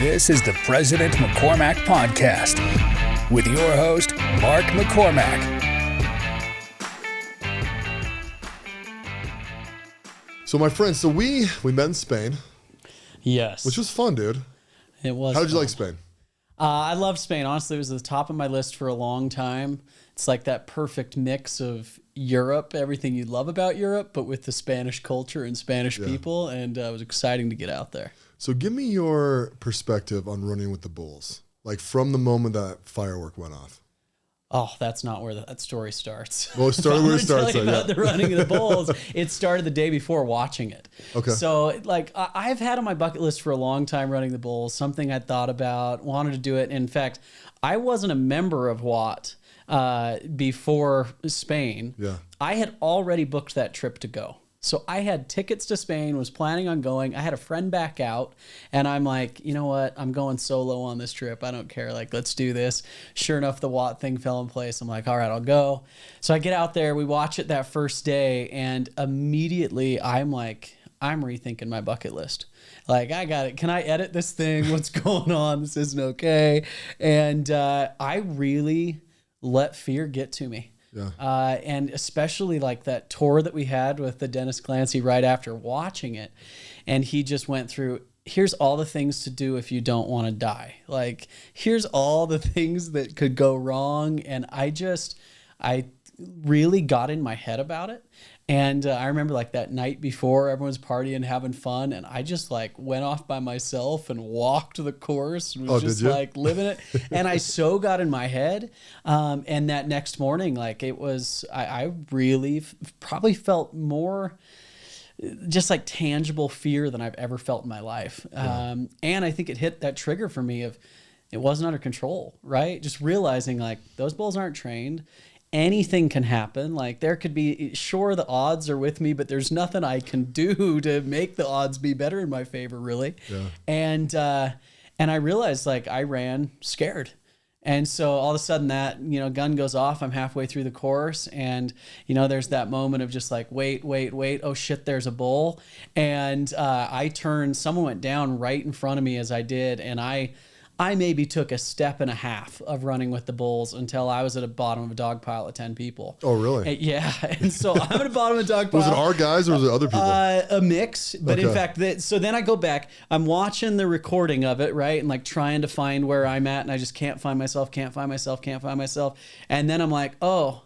This is the President McCormack Podcast with your host, Mark McCormack. So my friend, we met in Spain. Yes. Which was fun, dude. It was. How did you like Spain? I love Spain. Honestly, it was at the top of my list for a long time. It's like that perfect mix of Europe, everything you love about Europe, but with the Spanish culture and Spanish people. And it was exciting to get out there. So give me your perspective on running with the bulls, like from the moment that firework went off. Oh, that's not where that story starts. Well, it started where it starts. Tell you about the running of the bulls. It started the day before watching it. Okay. So, like, I've had on my bucket list for a long time running the bulls, something I'd thought about, wanted to do it. In fact, I wasn't a member of WAT before Spain. Yeah. I had already booked that trip to go. So I had tickets to Spain, was planning on going. I had a friend back out, and I'm like, you know what? I'm going solo on this trip. I don't care. Like, let's do this. Sure enough, the Watt thing fell in place. I'm like, all right, I'll go. So I get out there. We watch it that first day, and immediately I'm like, I'm rethinking my bucket list. Like, I got it. Can I edit this thing? What's going on? This isn't okay. And I really let fear get to me. Yeah. And especially like that tour that we had with the Dennis Clancy right after watching it. And he just went through, here's all the things to do if you don't want to die. Like, here's all the things that could go wrong. And I really got in my head about it. And I remember like that night before, everyone's partying, having fun. And I just like went off by myself and walked the course and was just like living it. And I so got in my head. And that next morning, like it was, I really probably felt more just like tangible fear than I've ever felt in my life. Yeah. And I think it hit that trigger for me of it wasn't under control, right? Just realizing like those bulls aren't trained. Anything can happen. Like there could be, sure, the odds are with me, but there's nothing I can do to make the odds be better in my favor, really. Yeah. And I realized like I ran scared. And so all of a sudden that, gun goes off, I'm halfway through the course and, there's that moment of just like, wait. Oh shit, there's a bull. And I turned, someone went down right in front of me as I did. And I maybe took a step and a half of running with the bulls until I was at the bottom of a dog pile of 10 people. Oh, really? Yeah. And so I'm at the bottom of a dog pile. Was it our guys or was it other people? A mix. But in fact, so then I go back, I'm watching the recording of it, right? And like trying to find where I'm at. And I just can't find myself. And then I'm like, oh,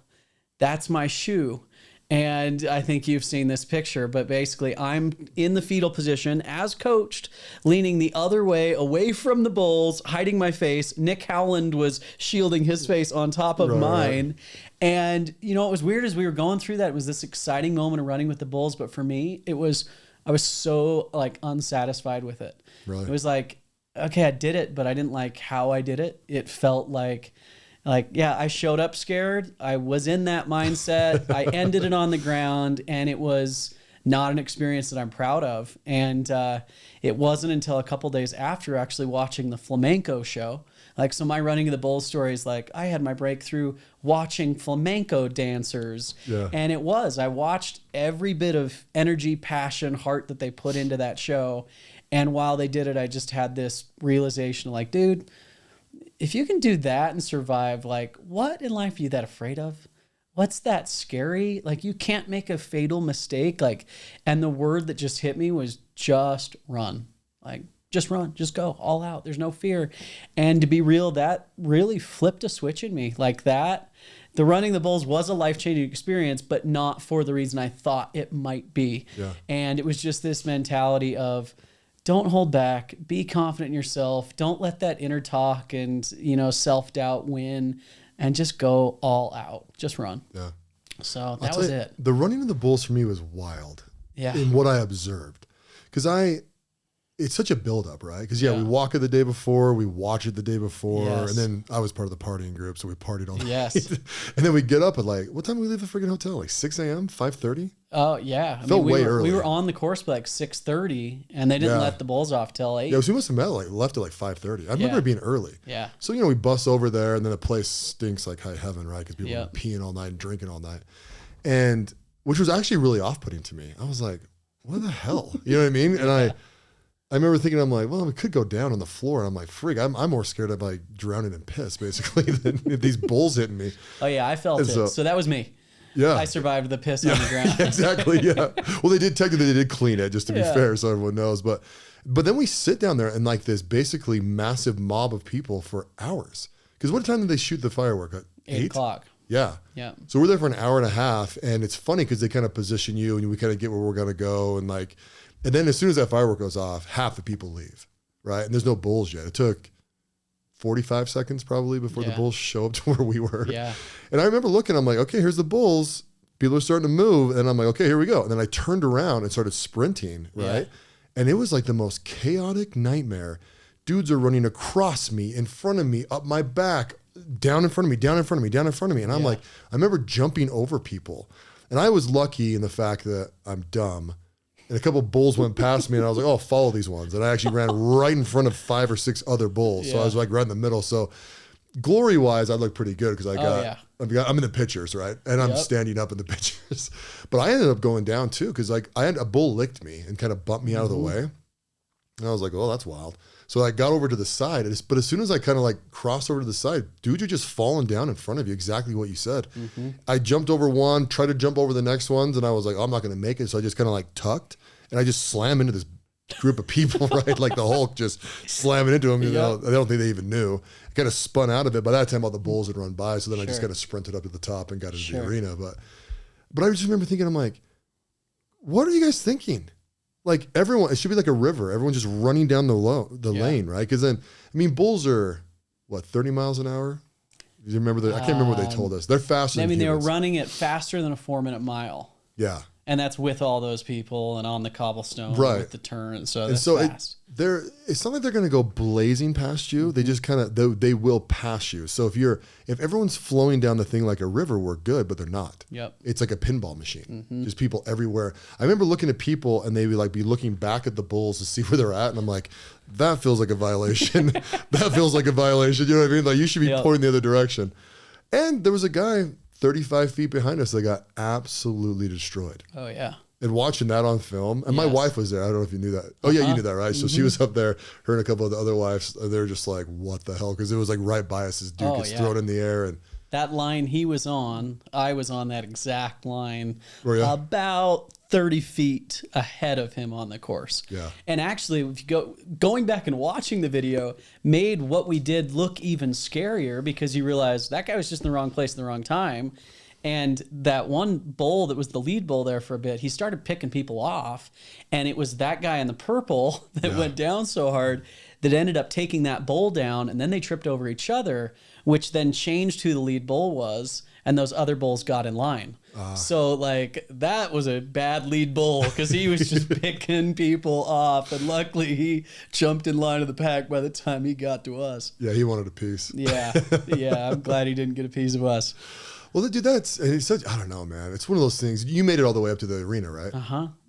that's my shoe. And I think you've seen this picture, but basically I'm in the fetal position as coached, leaning the other way away from the bulls, hiding my face. Nick Howland was shielding his face on top of mine. Right. And, it was weird as we were going through that. It was this exciting moment of running with the bulls. But for me, I was so like unsatisfied with it. Right. It was like, okay, I did it, but I didn't like how I did it. It felt like, yeah, I showed up scared. I was in that mindset. I ended it on the ground, and it was not an experience that I'm proud of. And it wasn't until a couple days after actually watching the flamenco show. Like, so my running of the bulls story is like, I had my breakthrough watching flamenco dancers. Yeah. And I watched every bit of energy, passion, heart that they put into that show. And while they did it, I just had this realization like, dude, if you can do that and survive, like, what in life are you that afraid of? What's that scary? Like, you can't make a fatal mistake. Like, and the word that just hit me was just run. Like, just run, just go all out. There's no fear. And to be real, that really flipped a switch in me like that. The running the bulls was a life-changing experience, but not for the reason I thought it might be. Yeah. And it was just this mentality of, don't hold back, be confident in yourself. Don't let that inner talk and, self-doubt win, and just go all out. Just run. Yeah. So that was it. The running of the bulls for me was wild. Yeah. In what I observed. Because it's such a buildup, right? Because, we walk it the day before, we watch it the day before, and then I was part of the partying group, so we partied all night. Yes. And then we get up at like, what time did we leave the freaking hotel? Like 6 a.m., 5:30? Oh, yeah. Way early. We were on the course by like 6:30, and they didn't let the bulls off till 8. Yeah, so we must have left at like 5:30. I remember it being early. Yeah. So, we bus over there, and then the place stinks like high heaven, right? Because people were peeing all night and drinking all night. And which was actually really off-putting to me. I was like, what the hell? You know what I mean? And I remember thinking, I'm like, well, we could go down on the floor. And I'm like, freak, I'm more scared of like drowning in piss, basically, than these bulls hitting me. Oh, yeah, I felt it. So that was me. Yeah. I survived the piss on the ground. Exactly, yeah. Well, they did clean it, just to be fair, so everyone knows. But then we sit down there and like this basically massive mob of people for hours. Because what time did they shoot the firework? At 8 o'clock. Yeah. Yeah. So we're there for an hour and a half, and it's funny because they kind of position you and we kind of get where we're going to go. And then as soon as that firework goes off, half the people leave, right? And there's no bulls yet. It took 45 seconds probably before the bulls show up to where we were. Yeah. And I remember looking, I'm like, okay, here's the bulls. People are starting to move. And I'm like, okay, here we go. And then I turned around and started sprinting, right? Yeah. And it was like the most chaotic nightmare. Dudes are running across me, in front of me, up my back, down in front of me, down in front of me, down in front of me. And I'm like, I remember jumping over people. And I was lucky in the fact that I'm dumb. And a couple of bulls went past me and I was like, oh, follow these ones. And I actually ran right in front of 5 or 6 other bulls. So I was like right in the middle. So glory wise, I look pretty good because I'm in the pictures, right? And I'm standing up in the pictures. But I ended up going down too because like I had a bull licked me and kind of bumped me out of the way. And I was like, oh, that's wild. So I got over to the side, but as soon as I kind of like crossed over to the side, dude, you're just falling down in front of you, exactly what you said. I jumped over one, tried to jump over the next ones, and I was like, oh, I'm not going to make it. So I just kind of like tucked, and I just slammed into this group of people, right? Like the Hulk just slamming into them. You know, I don't think they even knew. I kind of spun out of it. By that time, all the bulls had run by, so then I just kind of sprinted up to the top and got into the arena. But I just remember thinking, I'm like, what are you guys thinking? Like everyone, it should be like a river. Everyone's just running down the lane, right? Because then, I mean, bulls are, what, 30 miles an hour? Do you remember that? I can't remember what they told us. They're faster than humans. They were running it faster than a 4-minute mile. Yeah. And that's with all those people and on the cobblestone with the turn. So that's fast. It's not like they're going to go blazing past you. They just kind of, they will pass you. So if everyone's flowing down the thing like a river, we're good, but they're not. Yep. It's like a pinball machine. There's people everywhere. I remember looking at people and they would like be looking back at the bulls to see where they're at. And I'm like, that feels like a violation. That feels like a violation. You know what I mean? Like you should be pointing the other direction. And there was a guy 35 feet behind us that got absolutely destroyed. Oh, yeah. And watching that on film, and my wife was there. I don't know if you knew that. Oh, yeah, you knew that, right? So she was up there, her and a couple of the other wives, they're just like, what the hell? Because it was like right by us. This dude gets thrown in the air. And that line he was on, I was on that exact line about 30 feet ahead of him on the course. Yeah. And actually, if you going back and watching the video made what we did look even scarier because you realize that guy was just in the wrong place at the wrong time. And that one bull that was the lead bull there for a bit, he started picking people off. And it was that guy in the purple that went down so hard that ended up taking that bull down. And then they tripped over each other, which then changed who the lead bull was. And those other bulls got in line. So like that was a bad lead bull because he was just picking people off. And luckily he jumped in line of the pack by the time he got to us. Yeah, he wanted a piece. Yeah. I'm glad he didn't get a piece of us. Well, dude, it's such, I don't know, man. It's one of those things. You made it all the way up to the arena, right?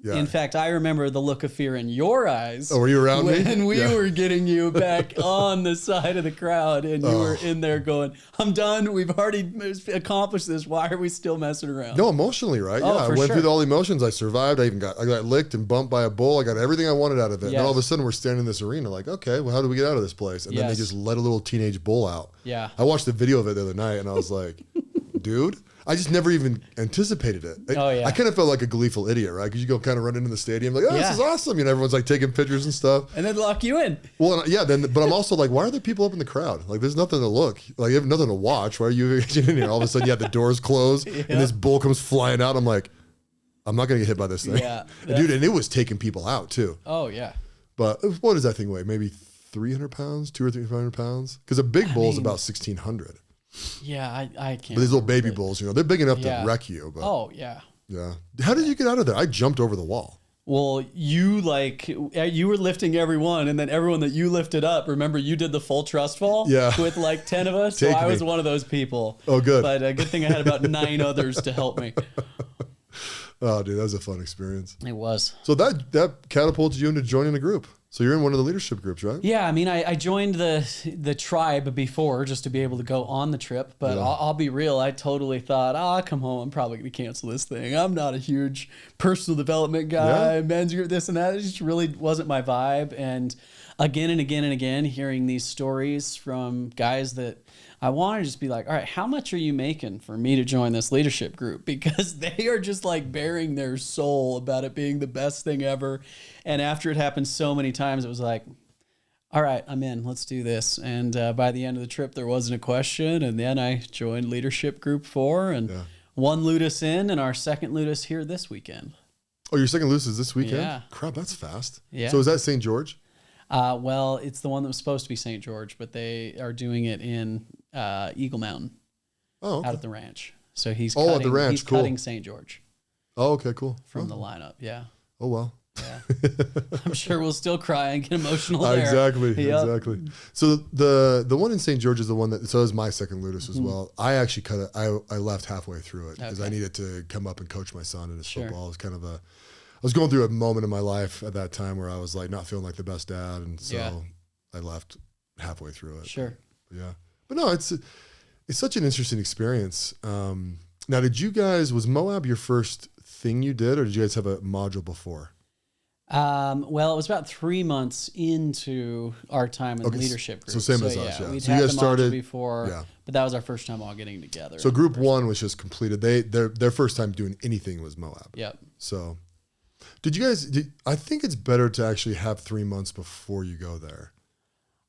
Yeah. In fact, I remember the look of fear in your eyes. Oh, were you around me? When we were getting you back on the side of the crowd and you were in there going, I'm done. We've already accomplished this. Why are we still messing around? No, emotionally, right? Oh, I went through all the emotions. I survived. I got licked and bumped by a bull. I got everything I wanted out of it. And then all of a sudden we're standing in this arena like, okay, well, how do we get out of this place? And then they just let a little teenage bull out. Yeah. I watched the video of it the other night and I was like, dude, I just never even anticipated it. I kind of felt like a gleeful idiot, right? Because you go kind of run into the stadium like, this is awesome. You know, everyone's like taking pictures and stuff. And then lock you in. Well, but I'm also like, why are there people up in the crowd? Like, there's nothing to look. Like, you have nothing to watch. Why are you in here? All of a sudden, the doors close and this bull comes flying out. I'm like, I'm not going to get hit by this thing. Yeah. Dude, and it was taking people out too. Oh, yeah. But what does that thing weigh? Maybe 300 pounds, 200 or 300 pounds? Because a big bull is about 1,600. Yeah, I can't. But these little baby bulls, you know, they're big enough to wreck you. But, yeah. Yeah. How did you get out of there? I jumped over the wall. Well, you were lifting everyone, and then everyone that you lifted up, remember you did the full trust fall with like 10 of us? So I was one of those people. Oh, good. But a good thing I had about 9 others to help me. Oh, dude, that was a fun experience. It was. So that catapulted you into joining the group. So you're in one of the leadership groups, right? Yeah, I mean, I joined the tribe before just to be able to go on the trip, but I'll be real. I totally thought, I come home, I'm probably going to cancel this thing. I'm not a huge personal development guy, men's group, this and that. It just really wasn't my vibe. And again and again and again, hearing these stories from guys that I want to just be like, all right, how much are you making for me to join this leadership group? Because they are just like bearing their soul about it being the best thing ever. And after it happened so many times, it was like, all right, I'm in, let's do this. And by the end of the trip, there wasn't a question. And then I joined leadership group 4 and one Ludus in, and our second Ludus here this weekend. Oh, your second Ludus is this weekend? Yeah. Crap, that's fast. Yeah. So is that St. George? Well, it's the one that was supposed to be St. George, but they are doing it in Eagle Mountain out at the ranch. So he's cutting, at the ranch. He's cutting St. George. Oh, okay, cool. From the lineup, yeah. Oh, well. Yeah. I'm sure we'll still cry and get emotional there. Exactly. So the one in St. George is the one that, so is my second Ludus as well. I actually I left halfway through it because I needed to come up and coach my son in his football. It was kind of I was going through a moment in my life at that time where I was like not feeling like the best dad. And so I left halfway through it. Sure. But no, it's such an interesting experience. Now, was Moab your first thing you did, or did you guys have a module before? Well, it was about 3 months into our time in the leadership group. So same as us, We'd so had you guys the started module before, but that was our first time all getting together. So group 1 was just completed. Their first time doing anything was Moab. Yep. So did you guys, I think it's better to actually have 3 months before you go there.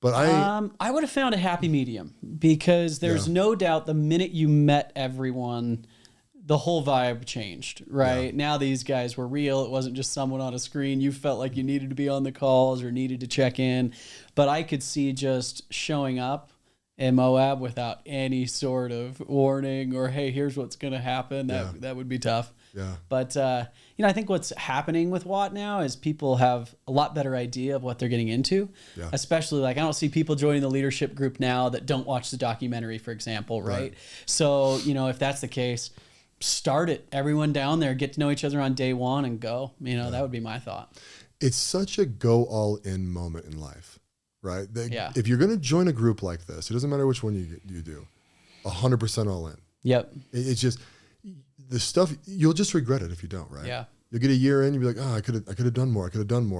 But I would have found a happy medium because there's no doubt the minute you met everyone, the whole vibe changed, right? Yeah. Now these guys were real. It wasn't just someone on a screen. You felt like you needed to be on the calls or needed to check in. But I could see just showing up in Moab without any sort of warning or, hey, here's what's going to happen. That would be tough. Yeah. But, I think what's happening with Watt now is people have a lot better idea of what they're getting into, especially like I don't see people joining the leadership group now that don't watch the documentary, for example, right? So, if that's the case, start it. Everyone down there, get to know each other on day 1 and go. That would be my thought. It's such a go all in moment in life, right? If you're going to join a group like this, it doesn't matter which one you do, 100% all in. Yep. It's just the stuff, you'll just regret it if you don't, right? Yeah. You'll get a year in, you'll be like, I could have done more.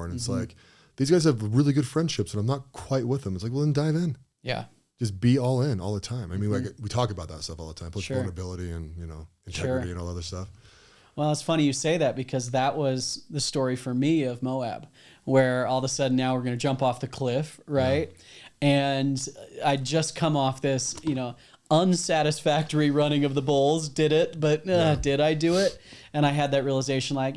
And it's like, these guys have really good friendships and I'm not quite with them. It's like, well, then dive in. Yeah. Just be all in all the time. I mean, like we talk about that stuff all the time, plus vulnerability and, integrity and all other stuff. Well, it's funny you say that because that was the story for me of Moab, where all of a sudden now we're going to jump off the cliff, right? Yeah. And I just come off this, unsatisfactory running of the bulls. Did it, but did I do it? And I had that realization, like,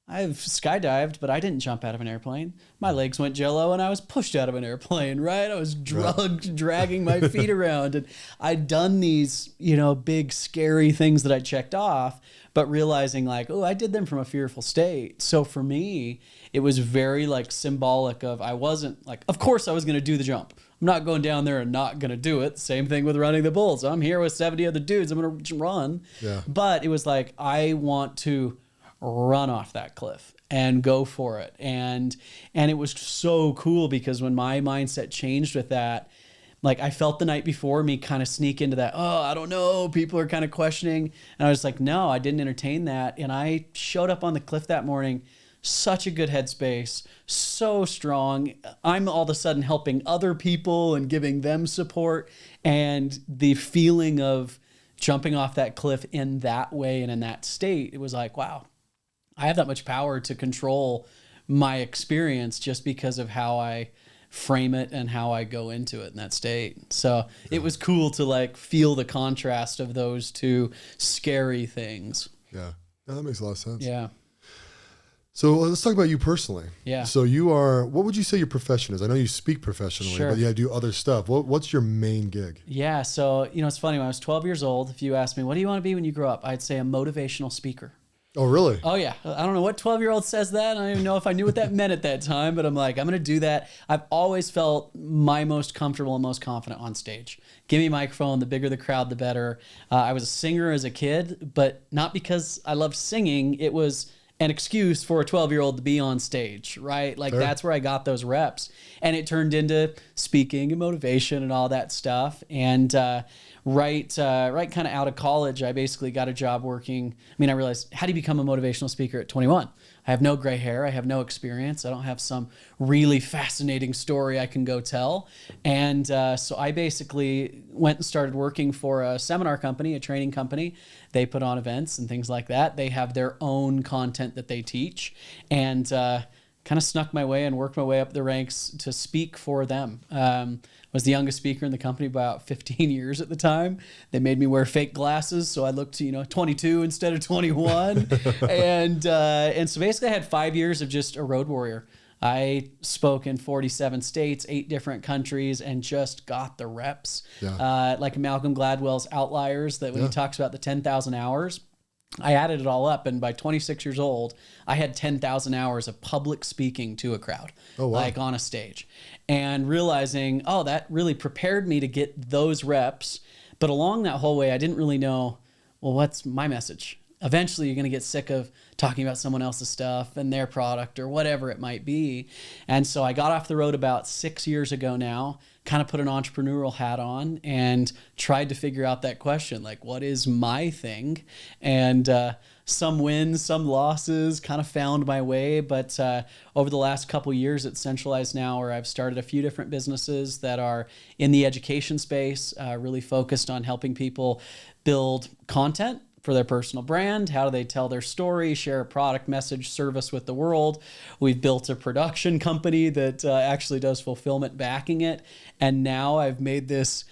I've skydived, but I didn't jump out of an airplane. My legs went jello and I was pushed out of an airplane, right? I was dragging my feet around, and I'd done these, big scary things that I checked off, but realizing like, I did them from a fearful state. So for me, it was very like symbolic of, I wasn't like, of course I was going to do the jump. I'm not going down there and not going to do it. Same thing with running the bulls. I'm here with 70 other dudes. I'm going to run. Yeah. But it was like, I want to run off that cliff and go for it. And it was so cool because when my mindset changed with that, like I felt the night before me kind of sneak into that, I don't know, people are kind of questioning. And I was like, no, I didn't entertain that. And I showed up on the cliff that morning, such a good headspace, so strong. I'm all of a sudden helping other people and giving them support. And the feeling of jumping off that cliff in that way and in that state, it was like, wow, I have that much power to control my experience just because of how I frame it and how I go into it in that state. So it was cool to like feel the contrast of those two scary things. Yeah. No, that makes a lot of sense. Yeah. So let's talk about you personally. Yeah. So what would you say your profession is? I know you speak professionally, but you do other stuff. What's your main gig? Yeah. So, it's funny. When I was 12 years old, if you asked me, what do you want to be when you grow up? I'd say a motivational speaker. Oh, really? Oh, yeah. I don't know what 12-year-old says that. I don't even know if I knew what that meant at that time, but I'm like, I'm going to do that. I've always felt my most comfortable and most confident on stage. Give me a microphone. The bigger the crowd, the better. I was a singer as a kid, but not because I loved singing. It was an excuse for a 12-year-old to be on stage, right? Like that's where I got those reps, and it turned into speaking and motivation and all that stuff. And right kind of out of college, I basically got a job working. I mean, I realized, how do you become a motivational speaker at 21? I have no gray hair. I have no experience. I don't have some really fascinating story I can go tell. And so I basically went and started working for a seminar company, a training company. They put on events and things like that. They have their own content that they teach, and kind of snuck my way and worked my way up the ranks to speak for them. Was the youngest speaker in the company by about 15 years at the time. They made me wear fake glasses, so I looked, 22 instead of 21. and so basically I had 5 years of just a road warrior. I spoke in 47 states, 8 different countries, and just got the reps. Yeah. Like Malcolm Gladwell's Outliers, that when he talks about the 10,000 hours, I added it all up, and by 26 years old, I had 10,000 hours of public speaking to a crowd, like on a stage, and realizing, that really prepared me to get those reps. But along that whole way, I didn't really know, well, what's my message? Eventually, you're going to get sick of talking about someone else's stuff and their product or whatever it might be. And so I got off the road about 6 years ago now, kind of put an entrepreneurial hat on and tried to figure out that question, like, what is my thing? And some wins, some losses, kind of found my way. But over the last couple years, it's centralized now, where I've started a few different businesses that are in the education space, really focused on helping people build content for their personal brand. How do they tell their story, share a product, message, service with the world? We've built a production company that actually does fulfillment backing it. And now I've made this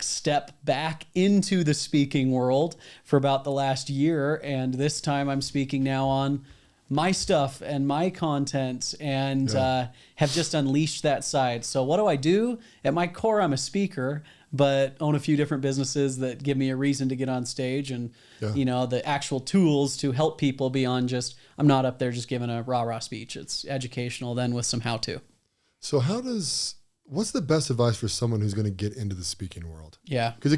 step back into the speaking world for about the last year. And this time I'm speaking now on my stuff and my content, and have just unleashed that side. So what do I do? At my core, I'm a speaker, but own a few different businesses that give me a reason to get on stage, and the actual tools to help people beyond just, I'm not up there just giving a rah-rah speech. It's educational then with some how-to. So what's the best advice for someone who's going to get into the speaking world? Yeah. Because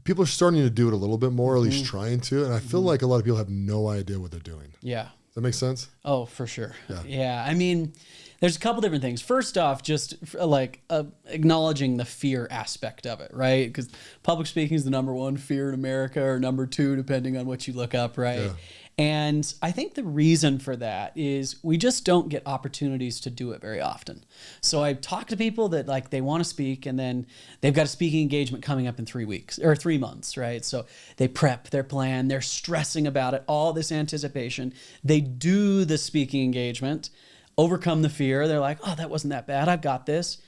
people are starting to do it a little bit more, at least trying to. And I feel like a lot of people have no idea what they're doing. Yeah. Does that make sense? Oh, for sure. Yeah. I mean, there's a couple different things. First off, just acknowledging the fear aspect of it, right? Because public speaking is the number one fear in America, or number two, depending on what you look up, right? Yeah. And I think the reason for that is we just don't get opportunities to do it very often. So I talk to people that they want to speak, and then they've got a speaking engagement coming up in 3 weeks or 3 months, right? So they prep their plan, they're stressing about it, all this anticipation. They do the speaking engagement, overcome the fear. They're like, oh, that wasn't that bad. I've got this.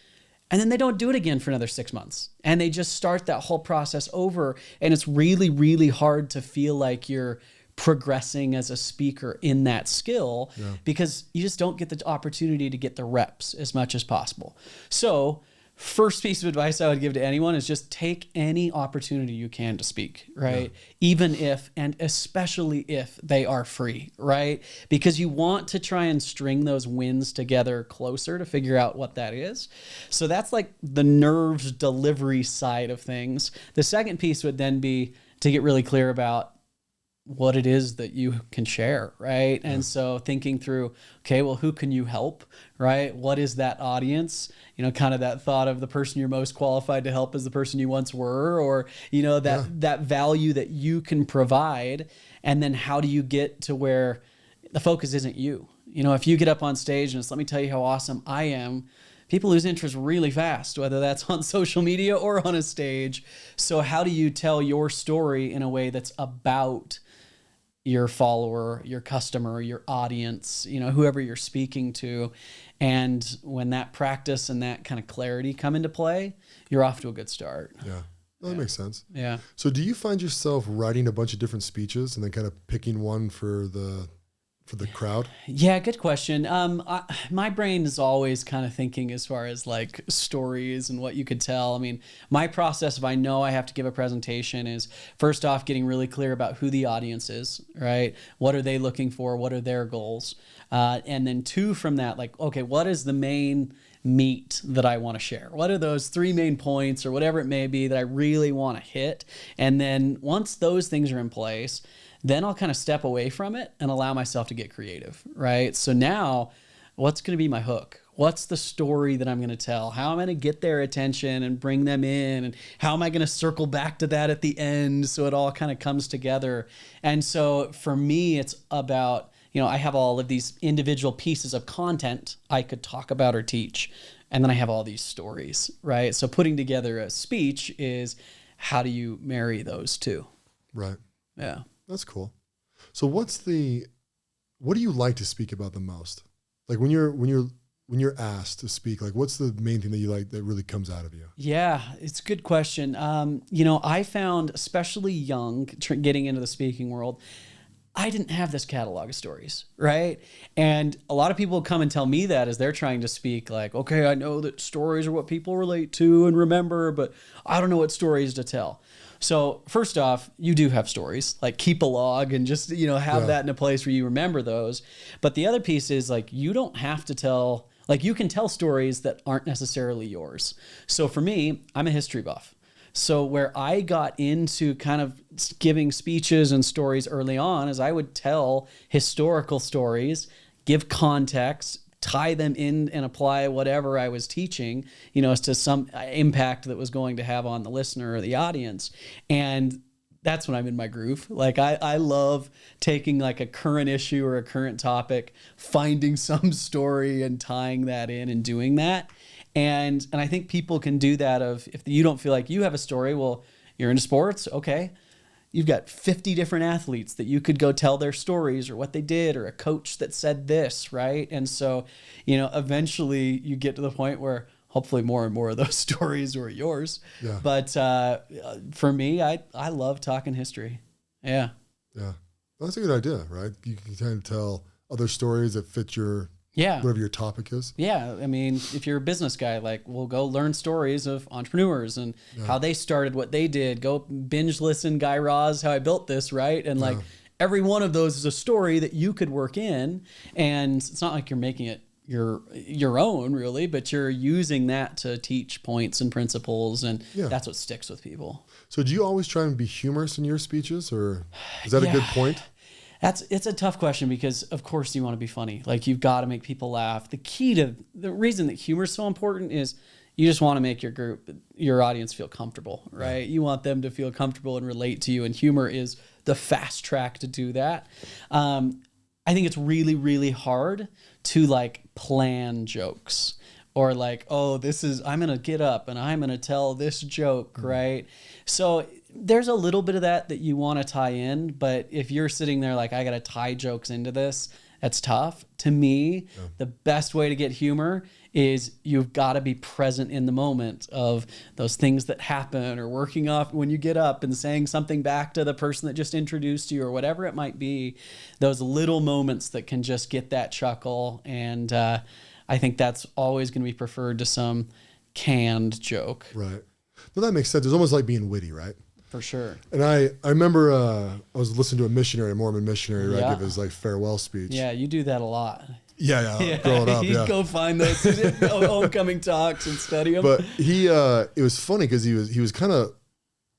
And then they don't do it again for another 6 months. And they just start that whole process over. And it's really, really hard to feel like you're progressing as a speaker in that skill, because you just don't get the opportunity to get the reps as much as possible. So first piece of advice I would give to anyone is just take any opportunity you can to speak, right? Even if, and especially if they are free, right? Because you want to try and string those wins together closer to figure out what that is. So that's like the nerves delivery side of things. The second piece would then be to get really clear about what it is that you can share, right? And so thinking through, okay, well, who can you help, right? What is that audience? Kind of that thought of the person you're most qualified to help is the person you once were, or, that value that you can provide. And then how do you get to where the focus isn't you? If you get up on stage and it's, let me tell you how awesome I am, people lose interest really fast, whether that's on social media or on a stage. So how do you tell your story in a way that's about your follower, your customer, your audience, whoever you're speaking to? And when that practice and that kind of clarity come into play, you're off to a good start. Yeah. That makes sense. Yeah. So do you find yourself writing a bunch of different speeches and then kind of picking one for the crowd? Yeah, good question. My brain is always kind of thinking as far as like stories and what you could tell. I mean, my process, if I know I have to give a presentation, is first off getting really clear about who the audience is, right? What are they looking for? What are their goals? And then two, from that, like, okay, what is the main meat that I want to share? What are those 3 main points or whatever it may be that I really want to hit? And then once those things are in place, then I'll kind of step away from it and allow myself to get creative, right? So now, what's going to be my hook? What's the story that I'm going to tell? How am I going to get their attention and bring them in? And how am I going to circle back to that at the end so it all kind of comes together? And so for me, it's about, I have all of these individual pieces of content I could talk about or teach. And then I have all these stories, right? So putting together a speech is, how do you marry those two? Right. Yeah. That's cool. So what do you like to speak about the most? Like when you're asked to speak, like what's the main thing that you like that really comes out of you? Yeah, it's a good question. I found, especially young, getting into the speaking world, I didn't have this catalog of stories, right? And a lot of people come and tell me that as they're trying to speak, like, okay, I know that stories are what people relate to and remember, but I don't know what stories to tell. So first off, you do have stories, like keep a log and just, have that in a place where you remember those. But the other piece is like, you don't have to tell, like you can tell stories that aren't necessarily yours. So for me, I'm a history buff. So where I got into kind of giving speeches and stories early on is I would tell historical stories, give context, tie them in and apply whatever I was teaching, as to some impact that was going to have on the listener or the audience. And that's when I'm in my groove. Like I love taking like a current issue or a current topic, finding some story and tying that in and doing that. And I think people can do that if you don't feel like you have a story, well, you're into sports. Okay. You've got 50 different athletes that you could go tell their stories or what they did or a coach that said this, right? And so, eventually you get to the point where hopefully more and more of those stories are yours. Yeah. But for me, I love talking history. Yeah. Yeah. Well, that's a good idea, right? You can kind of tell other stories that fit whatever your topic is. Yeah. I mean, if you're a business guy, like we'll go learn stories of entrepreneurs and how they started, what they did, go binge listen Guy Raz, how I built this, right? And like every one of those is a story that you could work in. And it's not like you're making it your own really, but you're using that to teach points and principles. And that's what sticks with people. So do you always try and be humorous in your speeches, or is that a good point? It's a tough question because of course you want to be funny. Like you've got to make people laugh. The reason that humor is so important is you just want to make your audience feel comfortable, right? You want them to feel comfortable and relate to you. And humor is the fast track to do that. I think it's really, really hard to like plan jokes or like, I'm going to get up and I'm going to tell this joke, right? So there's a little bit of that you want to tie in, but if you're sitting there like, I got to tie jokes into this, that's tough. To me, the best way to get humor is you've got to be present in the moment of those things that happen or working off when you get up and saying something back to the person that just introduced you or whatever it might be, those little moments that can just get that chuckle. And I think that's always going to be preferred to some canned joke. Right. Well, that makes sense. It's almost like being witty, right? For sure. And I remember I was listening to a Mormon missionary, right, give his like farewell speech. Yeah, you do that a lot. Yeah, growing up. You go find those homecoming talks and study them. But it was funny because he was kind of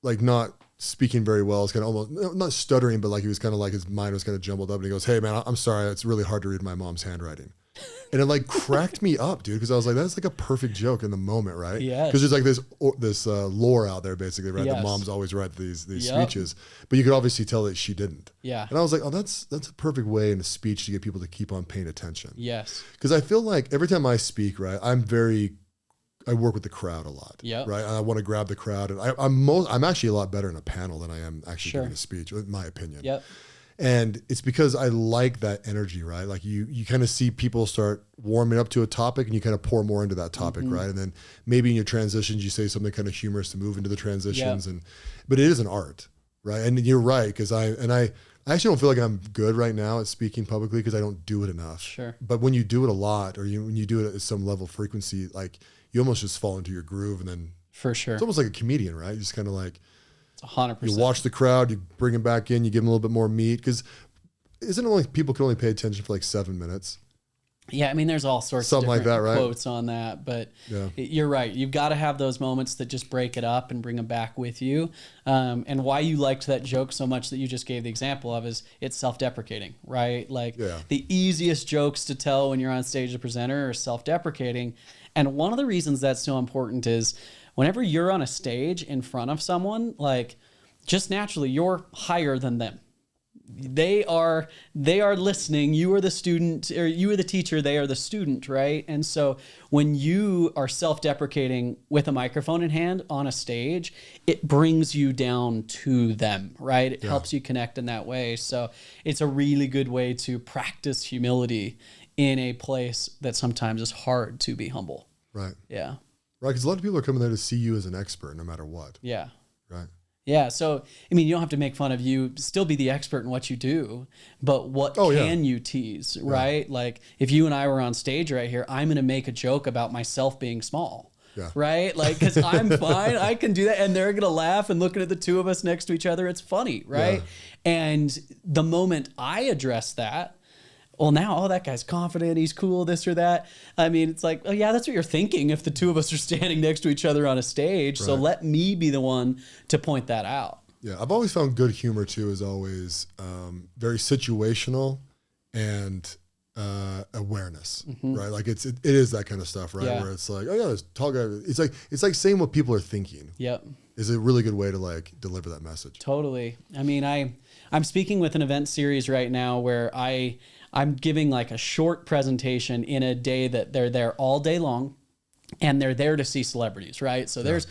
like not speaking very well. It's kind of almost not stuttering, but like he was kind of like his mind was kind of jumbled up. And he goes, "Hey man, I'm sorry, it's really hard to read my mom's handwriting." And it like cracked me up, dude, because I was like, that's like a perfect joke in the moment, right? Yeah. Because there's like this lore out there, basically, right? Yes. That moms always write these speeches, but you could obviously tell that she didn't. Yeah. And I was like, oh, that's a perfect way in a speech to get people to keep on paying attention. Yes. Because I feel like every time I speak, right, I work with the crowd a lot, right? And I want to grab the crowd, and I'm actually a lot better in a panel than I am actually giving a speech, in my opinion. Yep. And it's because I like that energy, right? Like you kind of see people start warming up to a topic and you kind of pour more into that topic, right? And then maybe in your transitions, you say something kind of humorous to move into the transitions. But it is an art, right? And you're right, because I actually don't feel like I'm good right now at speaking publicly because I don't do it enough. Sure. But when you do it a lot, or when you do it at some level of frequency, like you almost just fall into your groove, and then for sure, it's almost like a comedian, right? You just kind of like, 100%. You watch the crowd, you bring them back in, you give them a little bit more meat, because isn't it only people can only pay attention for like 7 minutes? Yeah, I mean, there's all sorts Something of like different that, right? quotes on that, but Yeah. you're right. You've got to have those moments that just break it up and bring them back with you. And why you liked that joke so much that you just gave the example of is it's self-deprecating, right? Like the easiest jokes to tell when you're on stage as a presenter are self-deprecating. And one of the reasons that's so important is whenever you're on a stage in front of someone, like just naturally, you're higher than them. They are listening. You are the student, or you are the teacher. They are the student, right? And so when you are self-deprecating with a microphone in hand on a stage, it brings you down to them, right? It helps you connect in that way. So it's a really good way to practice humility in a place that sometimes is hard to be humble. Right. Yeah. Right. Because a lot of people are coming there to see you as an expert, no matter what. Yeah. Right. Yeah, so, I mean, you don't have to make fun of you, still be the expert in what you do, but what can you tease, right? Like, if you and I were on stage right here, I'm going to make a joke about myself being small, right? Like, because I'm fine, I can do that, and they're going to laugh, and looking at the two of us next to each other, it's funny, right? Yeah. And the moment I address that, well, now, that guy's confident, he's cool, this or that. I mean, it's like, oh, yeah, that's what you're thinking if the two of us are standing next to each other on a stage. Right. So let me be the one to point that out. Yeah, I've always found good humor, too, is always very situational and awareness, right? Like, it is that kind of stuff, right? Yeah. Where it's like, oh, yeah, this tall guy. It's like saying what people are thinking. Yep. Is a really good way to, like, deliver that message. Totally. I mean, I'm speaking with an event series right now where I'm giving like a short presentation in a day that they're there all day long, and they're there to see celebrities, right? So there's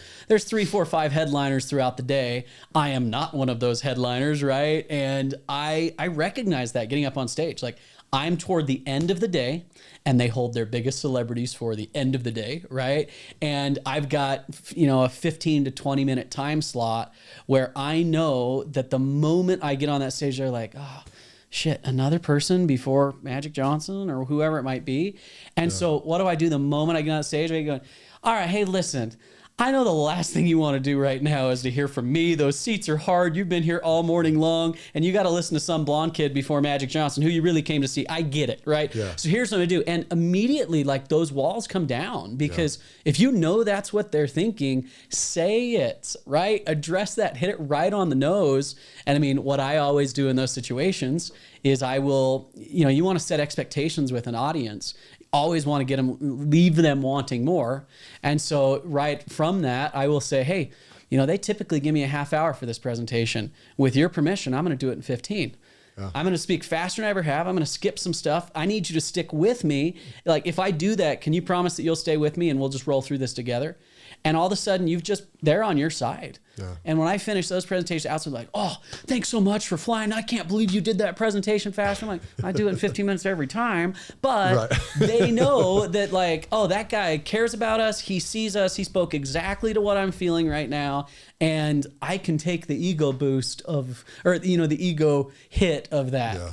3, 4, 5 headliners throughout the day. I am not one of those headliners, right? And I recognize that getting up on stage. Like, I'm toward the end of the day, and they hold their biggest celebrities for the end of the day, right? And I've got, a 15 to 20 minute time slot where I know that the moment I get on that stage, they're like, oh, shit, another person before Magic Johnson or whoever it might be. And so what do I do the moment I get on stage? I go, all right, hey, listen, I know the last thing you want to do right now is to hear from me. Those seats are hard. You've been here all morning long, and you got to listen to some blonde kid before Magic Johnson who you really came to see. I get it, right? Yeah. So here's what I'm going to do. And immediately, like, those walls come down because if you know that's what they're thinking, say it, right? Address that, hit it right on the nose. And I mean, what I always do in those situations is I will, you want to set expectations with an audience. Always want to leave them wanting more. And so right from that, I will say, hey, they typically give me a half hour for this presentation. With your permission, I'm going to do it in 15. Yeah. I'm going to speak faster than I ever have. I'm going to skip some stuff. I need you to stick with me. Like, if I do that, can you promise that you'll stay with me and we'll just roll through this together? And all of a sudden, they're on your side. Yeah. And when I finish those presentations, outside like, oh, thanks so much for flying. I can't believe you did that presentation fast. I'm like, I do it in 15 minutes every time. But they know that, like, oh, that guy cares about us. He sees us. He spoke exactly to what I'm feeling right now. And I can take the ego boost the ego hit of that. Yeah.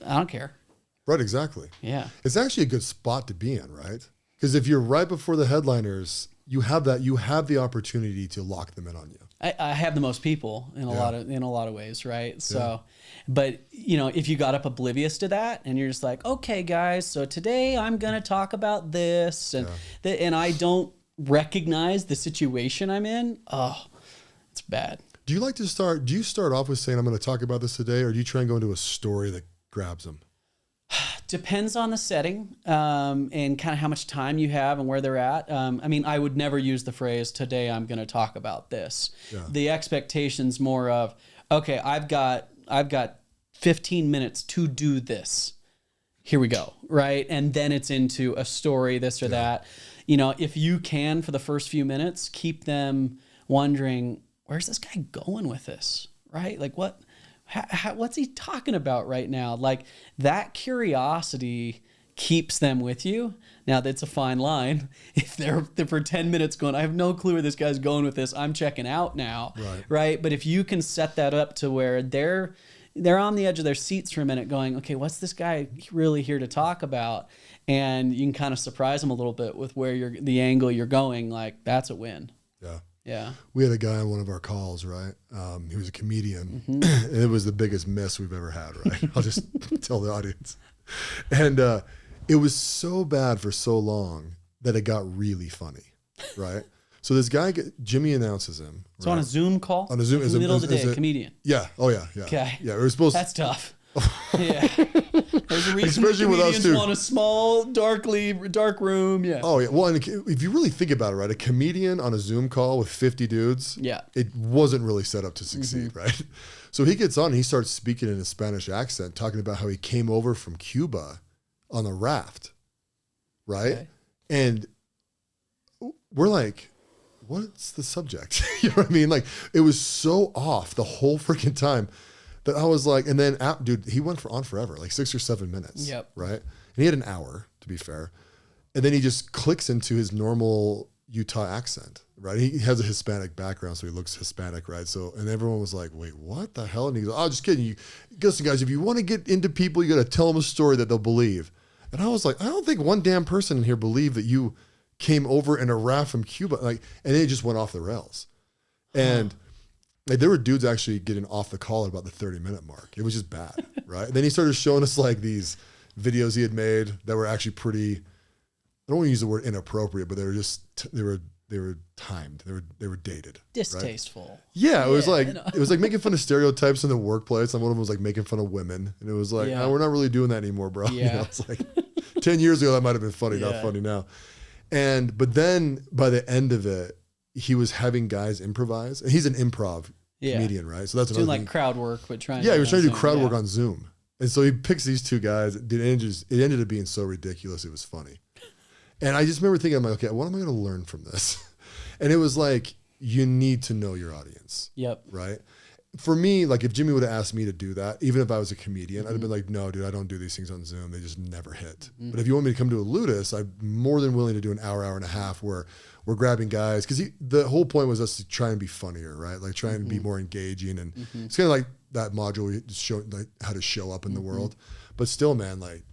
I don't care. Right, exactly. Yeah. It's actually a good spot to be in, right? Because if you're right before the headliners, you have the opportunity to lock them in on you. I have the most people in a lot of ways, right? So, but if you got up oblivious to that and you're just like, okay, guys, so today I'm gonna talk about this, and I don't recognize the situation I'm in, it's bad. Do you start off with saying I'm going to talk about this today, or do you try and go into a story that grabs them? Depends on the setting and kind of how much time you have and where they're at. I mean, I would never use the phrase, today I'm going to talk about this. Yeah. The expectation's more of, okay, I've got 15 minutes to do this. Here we go, right? And then it's into a story, this or that. If you can, for the first few minutes, keep them wondering, where's this guy going with this, right? Like, what's he talking about right now? Like, that curiosity keeps them with you. Now, that's a fine line. If they're for 10 minutes going, I have no clue where this guy's going with this, I'm checking out now, right? But if you can set that up to where they're on the edge of their seats for a minute going, okay, what's this guy really here to talk about? And you can kind of surprise them a little bit with where the angle you're going, like, that's a win. Yeah. Yeah. We had a guy on one of our calls, right? He was a comedian. Mm-hmm. And it was the biggest miss we've ever had, right? I'll just tell the audience. And it was so bad for so long that it got really funny, right? So this guy, Jimmy announces him. So on a Zoom call? On a Zoom. In the middle of the day, a comedian. Yeah. Oh, yeah. Yeah. Okay. Yeah. We were supposed That's tough. Yeah. There's a reason Especially with us, too. want a small, dark room. Yeah. Oh, yeah. Well, and if you really think about it, right, a comedian on a Zoom call with 50 dudes, it wasn't really set up to succeed, right? So he gets on and he starts speaking in a Spanish accent, talking about how he came over from Cuba on a raft, right? Okay. And we're like, what's the subject? You know what I mean? Like, it was so off the whole freaking time that I was like, and then, dude, he went on forever, like 6 or 7 minutes. Yep. Right? And he had an hour, to be fair. And then he just clicks into his normal Utah accent, right? He has a Hispanic background, so he looks Hispanic, right? So, and everyone was like, wait, what the hell? And he goes, oh, just kidding. Listen, guys, if you want to get into people, you got to tell them a story that they'll believe. And I was like, I don't think one damn person in here believed that you came over in a raft from Cuba. Like, and then it just went off the rails. And like, there were dudes actually getting off the call at about the 30-minute mark. It was just bad, right? And then he started showing us like these videos he had made that were actually pretty, I don't want to use the word inappropriate, but they were just, they were timed. They were dated. Distasteful. Right? Yeah, it was like making fun of stereotypes in the workplace. And one of them was like making fun of women. And it was like, oh, we're not really doing that anymore, bro. Yeah. You know, it's like 10 years ago, that might've been funny, not funny now. But then by the end of it, he was having guys improvise, and he's an improv comedian, right? So that's doing like crowd work, but trying. Yeah, he was trying to do crowd work on Zoom, and so he picks these two guys. It ended up being so ridiculous, it was funny. And I just remember thinking, I'm like, okay, what am I going to learn from this? And it was like, you need to know your audience. Yep. Right. For me, like if Jimmy would have asked me to do that, even if I was a comedian, I'd have been like, no, dude, I don't do these things on Zoom. They just never hit. But if you want me to come to a Ludus, I'm more than willing to do an hour and a half where we're grabbing guys. Because the whole point was us to try and be funnier, right? Like try and be more engaging. And it's kind of like that module we just showed like how to show up in the world. But still, man, like,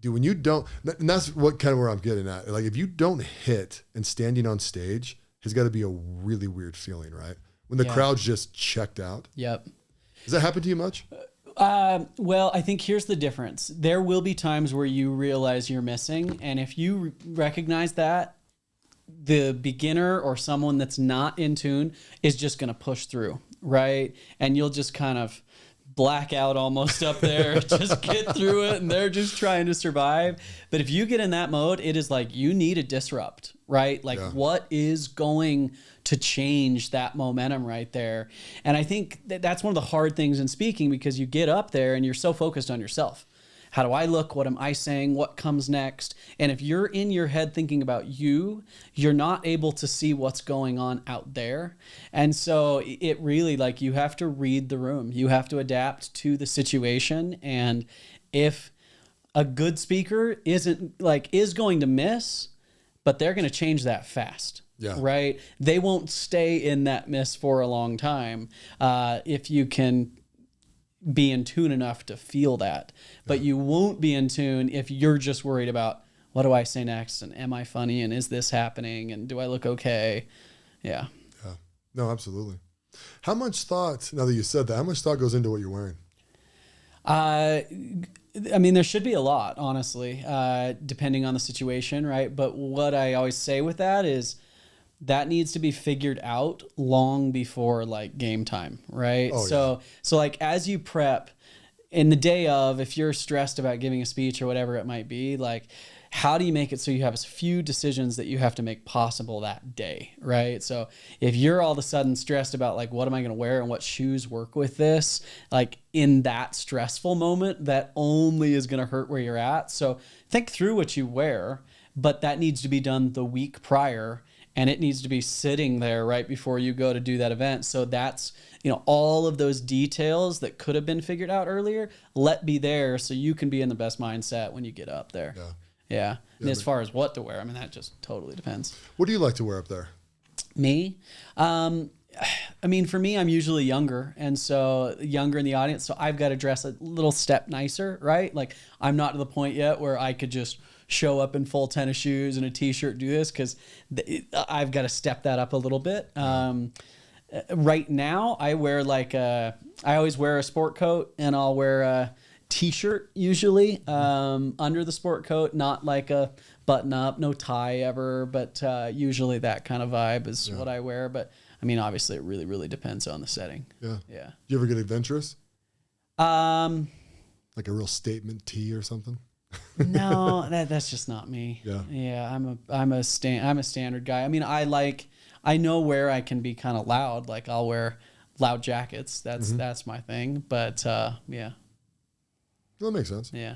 dude, when you don't, and that's what kind of where I'm getting at. Like if you don't hit and standing on stage has got to be a really weird feeling, right? When the crowd's just checked out. Yep. Does that happen to you much? Well, I think here's the difference. There will be times where you realize you're missing. And if you recognize that, the beginner or someone that's not in tune is just going to push through, right? And you'll just kind of black out almost up there, just get through it, and they're just trying to survive. But if you get in that mode, it is like you need a disrupt, right? Like what is going to change that momentum right there? And I think that's one of the hard things in speaking, because you get up there and you're so focused on yourself. How do I look? What am I saying? What comes next? And if you're in your head thinking about you're not able to see what's going on out there. And so it really, like, you have to read the room. You have to adapt to the situation. And if a good speaker is going to miss, but they're going to change that fast. Yeah. Right? They won't stay in that miss for a long time. If you can be in tune enough to feel that, but you won't be in tune if you're just worried about, what do I say next? And am I funny? And is this happening? And do I look okay? Yeah. Yeah. No, absolutely. How much thought, now that you said that, how much thought goes into what you're wearing? I mean, there should be a lot, honestly, depending on the situation. Right. But what I always say with that is, that needs to be figured out long before like game time, right? Oh, so like as you prep in the day of, if you're stressed about giving a speech or whatever it might be, like how do you make it so you have as few decisions that you have to make possible that day, right? So if you're all of a sudden stressed about like, what am I going to wear and what shoes work with this, like in that stressful moment, that only is going to hurt where you're at. So think through what you wear, but that needs to be done the week prior. And it needs to be sitting there right before you go to do that event. So that's, all of those details that could have been figured out earlier, let be there so you can be in the best mindset when you get up there. Yeah. And as far as what to wear, I mean, that just totally depends. What do you like to wear up there? Me? I mean, for me, I'm usually younger. And so younger in the audience. So I've got to dress a little step nicer, right? Like I'm not to the point yet where I could just show up in full tennis shoes and a t-shirt, do this, because I've got to step that up a little bit. Right now, I wear I always wear a sport coat, and I'll wear a t-shirt usually under the sport coat, not like a button up, no tie ever, but usually that kind of vibe is what I wear. But I mean, obviously it really, really depends on the setting. Yeah. Yeah. Do you ever get adventurous? Like a real statement tee or something? No, that's just not me. Yeah. Yeah. I'm a standard guy. I mean, I know where I can be kind of loud. Like I'll wear loud jackets. That's my thing. But yeah. That makes sense. Yeah.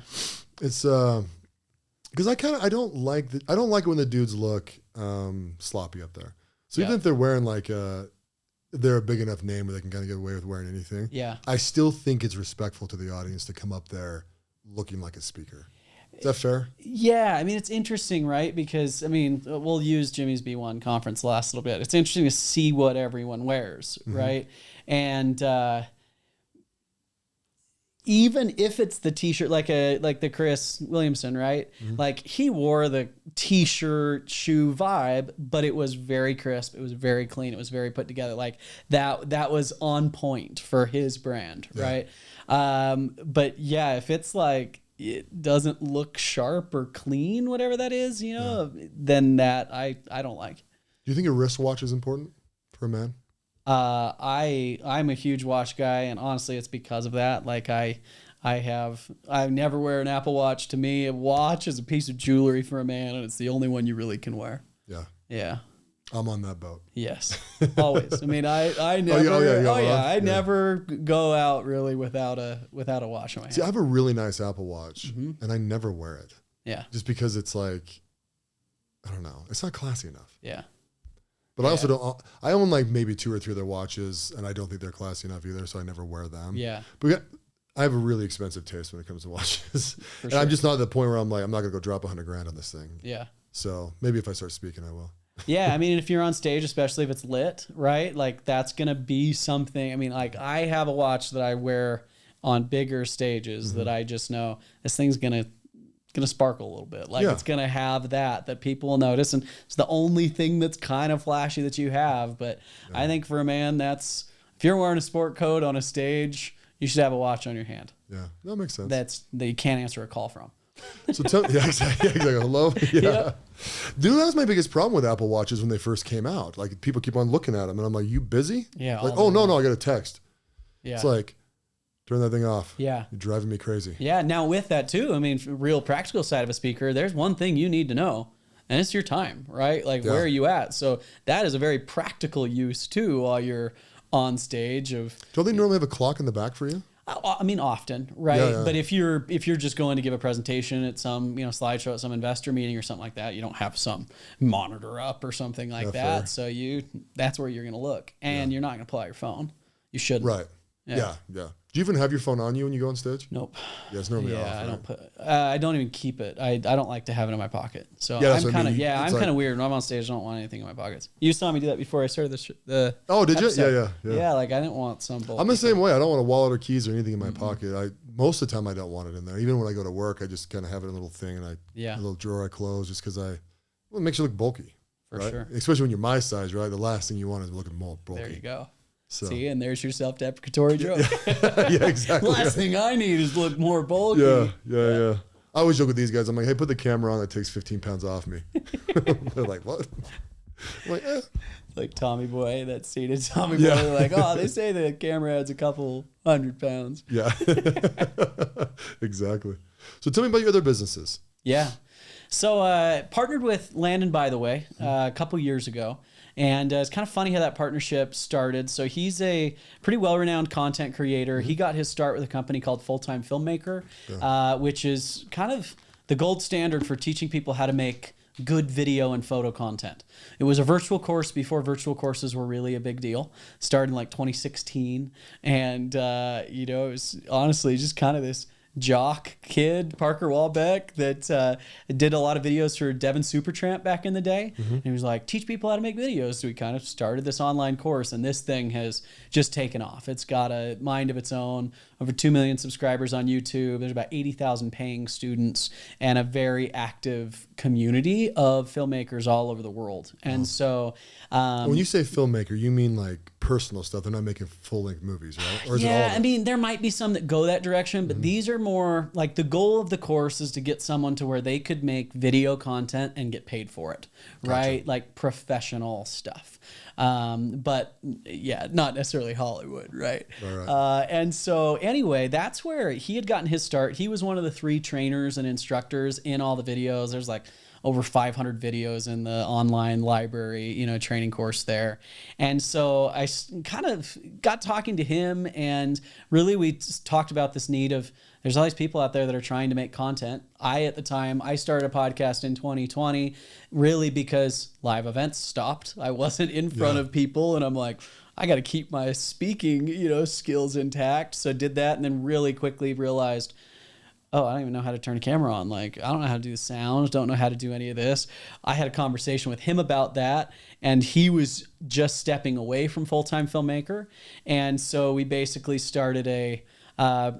It's because I don't like it when the dudes look sloppy up there. So even if they're wearing like they're a big enough name where they can kind of get away with wearing anything. Yeah. I still think it's respectful to the audience to come up there looking like a speaker. Is that fair? Yeah, I mean, it's interesting, right? Because, I mean, we'll use Jimmy's B1 conference last little bit. It's interesting to see what everyone wears, right? And even if it's the t-shirt, like the Chris Williamson, right? Like he wore the t-shirt shoe vibe, but it was very crisp. It was very clean. It was very put together. Like that was on point for his brand, right? But yeah, if it's like, it doesn't look sharp or clean, whatever that is, then that I don't like. Do you think a wristwatch is important for a man? I'm a huge watch guy, and honestly, it's because of that. Like I never wear an Apple Watch. To me, a watch is a piece of jewelry for a man, and it's the only one you really can wear. Yeah. Yeah. I'm on that boat. Yes, always. I mean, I never. I never go out really without a watch on my hand. See, I have a really nice Apple Watch, and I never wear it. Yeah. Just because it's like, I don't know, it's not classy enough. Yeah. But I also don't. I own like maybe 2 or 3 of their watches, and I don't think they're classy enough either, so I never wear them. Yeah. But I have a really expensive taste when it comes to watches, and sure. I'm just not at the point where I'm like, I'm not gonna go drop $100,000 on this thing. Yeah. So maybe if I start speaking, I will. Yeah, I mean, if you're on stage, especially if it's lit, right? Like that's gonna be something. I mean, like I have a watch that I wear on bigger stages that I just know this thing's gonna sparkle a little bit. Like it's gonna have that people will notice, and it's the only thing that's kind of flashy that you have. But I think for a man, if you're wearing a sport coat on a stage, you should have a watch on your hand. Yeah, that makes sense. That you can't answer a call from. So exactly. Hello. Yeah. Dude, that was my biggest problem with Apple Watches when they first came out. Like people keep on looking at them, and I'm like, "You busy?" Yeah. Like, oh no, I got a text. Yeah. It's like, turn that thing off. Yeah. You're driving me crazy. Yeah. Now with that too, I mean, real practical side of a speaker, there's one thing you need to know, and it's your time, right? Like where are you at? So that is a very practical use too while you're on stage. Don't they normally have a clock in the back for you? I mean, often, right? Yeah. But if you're just going to give a presentation at some slideshow at some investor meeting or something like that, you don't have some monitor up or something like that. Fair. So that's where you're going to look, and you're not going to pull out your phone. You shouldn't. Right. Yeah. Do you even have your phone on you when you go on stage? Nope. Yeah, it's normally off. I right? I don't even keep it. I don't like to have it in my pocket. So Yeah, I'm kind of I'm kind of weird when I'm on stage. I don't want anything in my pockets. You saw me do that before I started the Oh, did episode. you? Yeah. Yeah, like I didn't want some bulky I'm the same way. I don't want a wallet or keys or anything in my pocket. Most of the time I don't want it in there. Even when I go to work, I just kind of have it in a little thing and a little drawer I close just because it makes you look bulky. For right? sure. Especially when you're my size, right? The last thing you want is looking more bulky. There you go. So. See, and there's your self-deprecatory joke. Yeah, exactly. Last thing I need is look more bulky. Yeah. I always joke with these guys. I'm like, hey, put the camera on that takes 15 pounds off me. They're like, what? I'm like, Like Tommy Boy, that seated Tommy Boy. They're like, oh, they say the camera adds a couple 100 pounds. Yeah. Exactly. So tell me about your other businesses. Yeah. So partnered with Landon, by the way, a couple years ago. And it's kind of funny how that partnership started. So he's a pretty well-renowned content creator. He got his start with a company called Full-Time Filmmaker, which is kind of the gold standard for teaching people how to make good video and photo content. It was a virtual course before virtual courses were really a big deal. Started in like 2016. And, it was honestly just kind of this jock kid, Parker Walbeck, that did a lot of videos for Devin Supertramp back in the day. And he was like, teach people how to make videos. So we kind of started this online course, and this thing has just taken off. It's got a mind of its own, over 2 million subscribers on YouTube. There's about 80,000 paying students and a very active community of filmmakers all over the world. And so... when you say filmmaker, you mean like personal stuff. They're not making full length movies, right? Or is it all Yeah, of it? I mean, there might be some that go that direction, but these are more like the goal of the course is to get someone to where they could make video content and get paid for it, right? Like professional stuff. But yeah, not necessarily Hollywood, right? Right. And so anyway, that's where he had gotten his start. He was one of the 3 trainers and instructors in all the videos. There's like over 500 videos in the online library, you know, training course there. And so I kind of got talking to him, and really we just talked about this need of, there's all these people out there that are trying to make content. At the time, I started a podcast in 2020, really because live events stopped. I wasn't in front of people, and I'm like, I got to keep my speaking, you know, skills intact. So did that, and then really quickly realized, oh, I don't even know how to turn a camera on. Like, I don't know how to do the sound, don't know how to do any of this. I had a conversation with him about that, and he was just stepping away from full-time filmmaker. And so we basically started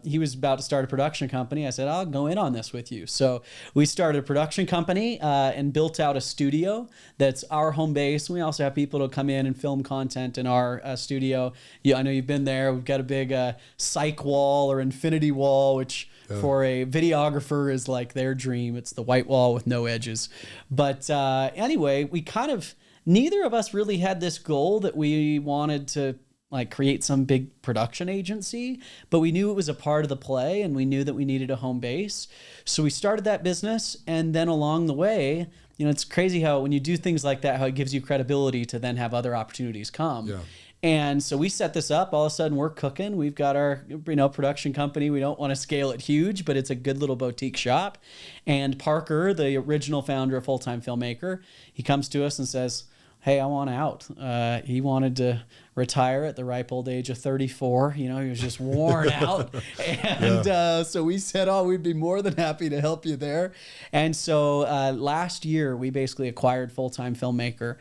he was about to start a production company. I said, I'll go in on this with you. So we started a production company and built out a studio that's our home base. We also have people to come in and film content in our studio. Yeah, I know you've been there. We've got a big cyc wall or infinity wall, which for a videographer is like their dream. It's the white wall with no edges. But anyway, we kind of, neither of us really had this goal that we wanted to like create some big production agency, but we knew it was a part of the play, and we knew that we needed a home base. So we started that business, and then along the way, you know, it's crazy how when you do things like that, how it gives you credibility to then have other opportunities come. Yeah. And so we set this up. All of a sudden, we're cooking. We've got our, you know, production company. We don't want to scale it huge, but it's a good little boutique shop. And Parker, the original founder of Full Time Filmmaker, he comes to us and says, hey, I want out. He wanted to retire at the ripe old age of 34. You know, he was just worn out. And so we said, oh, we'd be more than happy to help you there. And so last year, we basically acquired Full Time Filmmaker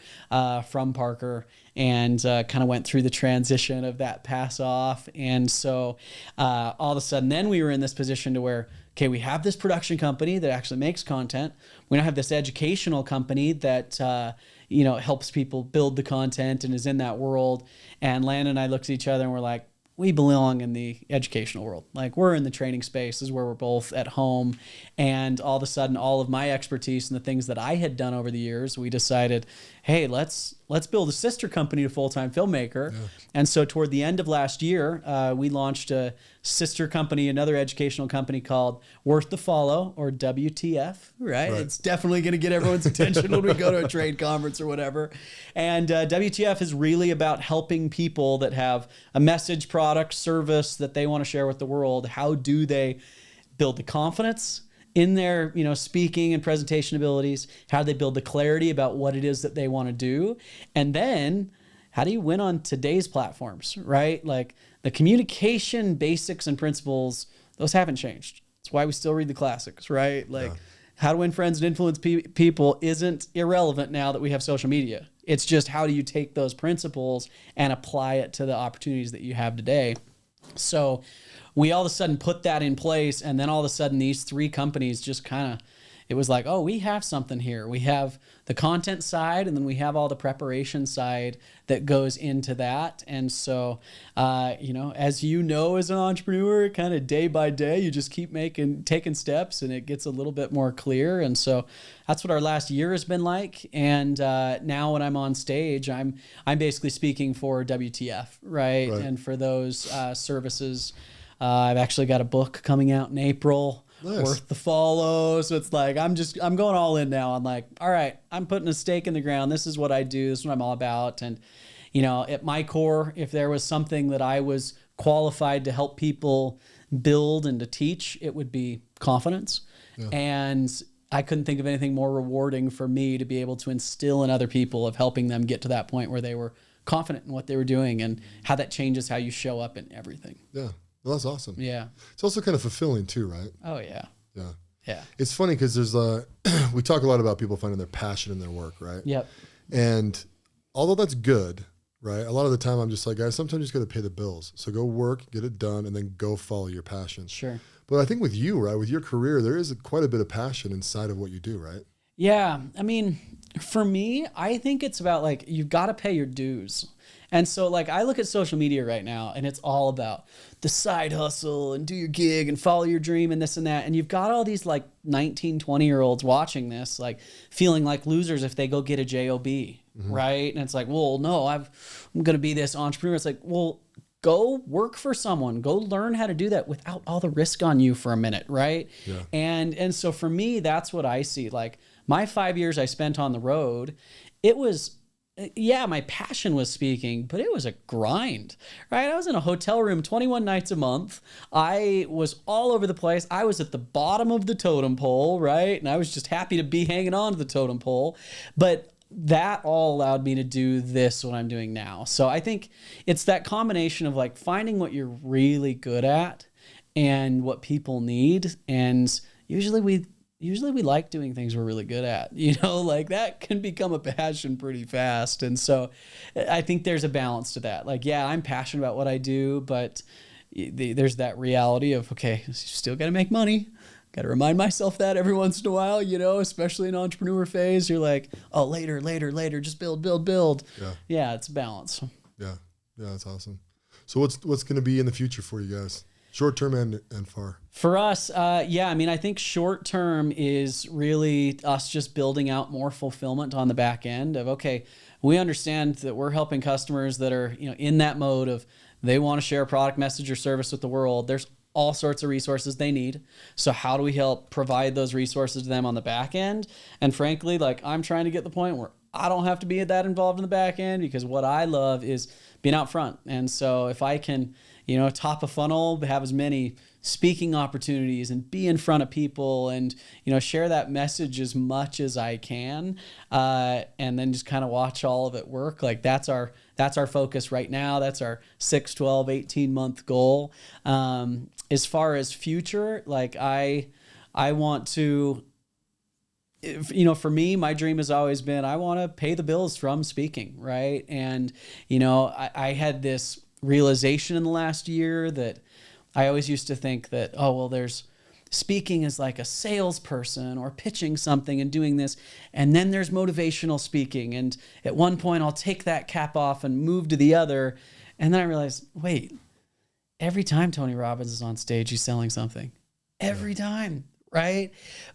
from Parker, and kind of went through the transition of that pass off. And so all of a sudden, then we were in this position to where, okay, we have this production company that actually makes content. We now have this educational company that, you know, helps people build the content and is in that world. And Landon and I looked at each other and we're like, we belong in the educational world. Like, we're in the training space, is where we're both at home. And all of a sudden, all of my expertise and the things that I had done over the years, we decided, hey, let's build a sister company to Full Time Filmmaker. Yeah. And so toward the end of last year, we launched a sister company, another educational company called Worth the Follow, or WTF, right? It's definitely going to get everyone's attention when we go to a trade conference or whatever. And WTF is really about helping people that have a message, product, service that they want to share with the world. How do they build the confidence in their, you know, speaking and presentation abilities? How do they build the clarity about what it is that they want to do? And then how do you win on today's platforms, right? Like, the communication basics and principles, those haven't changed. That's why we still read the classics, right? Like, how to win friends and influence people isn't irrelevant now that we have social media. It's just, how do you take those principles and apply it to the opportunities that you have today? So we all of a sudden put that in place, and then all of a sudden these 3 companies just kind of, it was like, oh, we have something here. We have the content side, and then we have all the preparation side that goes into that. And so, you know, as you know, as an entrepreneur, kind of day by day, you just keep taking steps, and it gets a little bit more clear. And so that's what our last year has been like. And now when I'm on stage, I'm basically speaking for WTF, right? And for those services, I've actually got a book coming out in April. Nice. Worth the Follow. So it's like, I'm going all in now. I'm like, all right, I'm putting a stake in the ground. This is what I do. This is what I'm all about. And, you know, at my core, if there was something that I was qualified to help people build and to teach, it would be confidence. Yeah. And I couldn't think of anything more rewarding for me to be able to instill in other people, of helping them get to that point where they were confident in what they were doing, and how that changes how you show up in everything. Yeah. Well, that's awesome. Yeah. It's also kind of fulfilling too, right? Oh, yeah. Yeah. Yeah. It's funny because there's we talk a lot about people finding their passion in their work, right? Yep. And although that's good, right? A lot of the time I'm just like, guys, sometimes you just got to pay the bills. So go work, get it done, and then go follow your passion. Sure. But I think with you, right, with your career, there is quite a bit of passion inside of what you do, right? Yeah. I mean, for me, I think it's about, like, you've got to pay your dues. And so like I look at social media right now and it's all about the side hustle and do your gig and follow your dream and this and that. And you've got all these like 19, 20-year-olds watching this, like feeling like losers if they go get a job, right? And it's like, well, no, I'm going to be this entrepreneur. It's like, well, go work for someone, go learn how to do that without all the risk on you for a minute. Right. Yeah. And so for me, that's what I see. Like my 5 years I spent on the road, it was, yeah, my passion was speaking, but it was a grind, right? I was in a hotel room 21 nights a month. I was all over the place. I was at the bottom of the totem pole, right? And I was just happy to be hanging on to the totem pole. But that all allowed me to do this, what I'm doing now. So I think it's that combination of like finding what you're really good at and what people need. And usually we like doing things we're really good at, like that can become a passion pretty fast. And so I think there's a balance to that. Like, yeah, I'm passionate about what I do, but there's that reality of, okay, you still got to make money. Got to remind myself that every once in a while, especially in entrepreneur phase, you're like, oh, later, just build. Yeah, it's a balance. Yeah, that's awesome. So what's going to be in the future for you guys? Short term and far. For us, I think short term is really us just building out more fulfillment on the back end of, okay, we understand that we're helping customers that are, in that mode of they want to share a product, message, or service with the world. There's all sorts of resources they need. So how do we help provide those resources to them on the back end? And frankly, like I'm trying to get the point where I don't have to be that involved in the back end, because what I love is being out front. And so if I can, top a funnel, have as many speaking opportunities and be in front of people and, share that message as much as I can, and then just kind of watch all of it work. Like that's our focus right now. That's our 6, 12, 18-month goal. As far as future, like I want to, for me, my dream has always been, I want to pay the bills from speaking. Right. And, I had this realization in the last year that I always used to think that, oh, well, there's speaking as like a salesperson or pitching something and doing this. And then there's motivational speaking. And at one point I'll take that cap off and move to the other. And then I realized, wait, every time Tony Robbins is on stage, he's selling something every time. Right.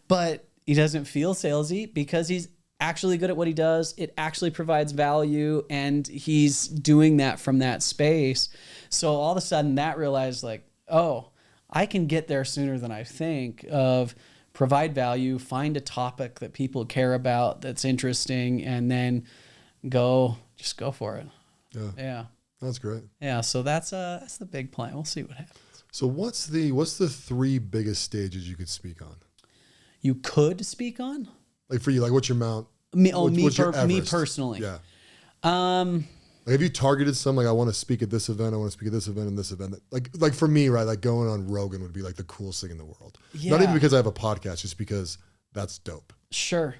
But he doesn't feel salesy because he's actually good at what he does. It actually provides value and he's doing that from that space. So all of a sudden that realized like, oh, I can get there sooner than I think of provide value, find a topic that people care about that's interesting, and then just go for it. Yeah. That's great. Yeah. So that's the big plan. We'll see what happens. So what's the 3 biggest stages you could speak on? You could speak on? Like for you, like what's your mount? Me personally. Yeah. Like have you targeted some, like I want to speak at this event, I want to speak at this event and this event? Like for me, right, like going on Rogan would be like the coolest thing in the world. Yeah. Not even because I have a podcast, just because that's dope. Sure.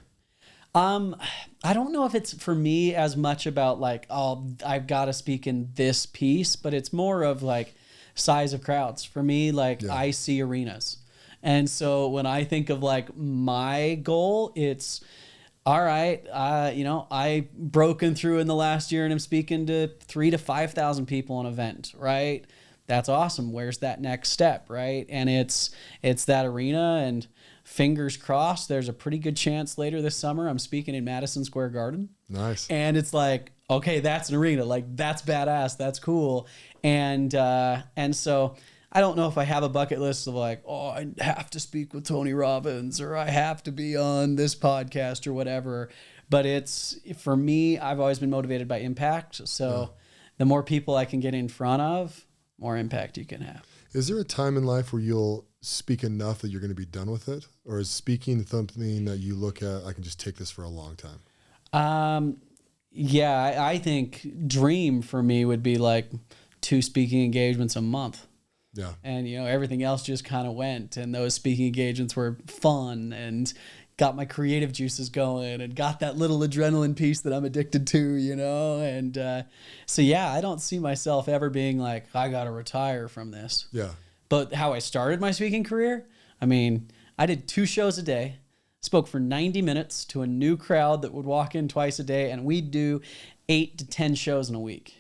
I don't know if it's for me as much about like, oh, I've got to speak in this piece, but it's more of like size of crowds. For me, like I see arenas. And so when I think of like my goal, it's all right. I broken through in the last year and I'm speaking to 3,000 to 5,000 people in an event, right? That's awesome. Where's that next step, right? And it's that arena, and fingers crossed, there's a pretty good chance later this summer I'm speaking in Madison Square Garden. Nice. And it's like, okay, that's an arena. Like that's badass. That's cool. And so I don't know if I have a bucket list of like, oh, I have to speak with Tony Robbins or I have to be on this podcast or whatever. But it's, for me, I've always been motivated by impact. So the more people I can get in front of, more impact you can have. Is there a time in life where you'll speak enough that you're going to be done with it? Or is speaking something that you look at, I can just take this for a long time? Yeah, I think dream for me would be like 2 speaking engagements a month. Yeah. And, everything else just kind of went, and those speaking engagements were fun and got my creative juices going and got that little adrenaline piece that I'm addicted to, and so, yeah, I don't see myself ever being like, I got to retire from this. Yeah. But how I started my speaking career, I mean, I did 2 shows a day, spoke for 90 minutes to a new crowd that would walk in twice a day, and we'd do 8 to 10 shows in a week.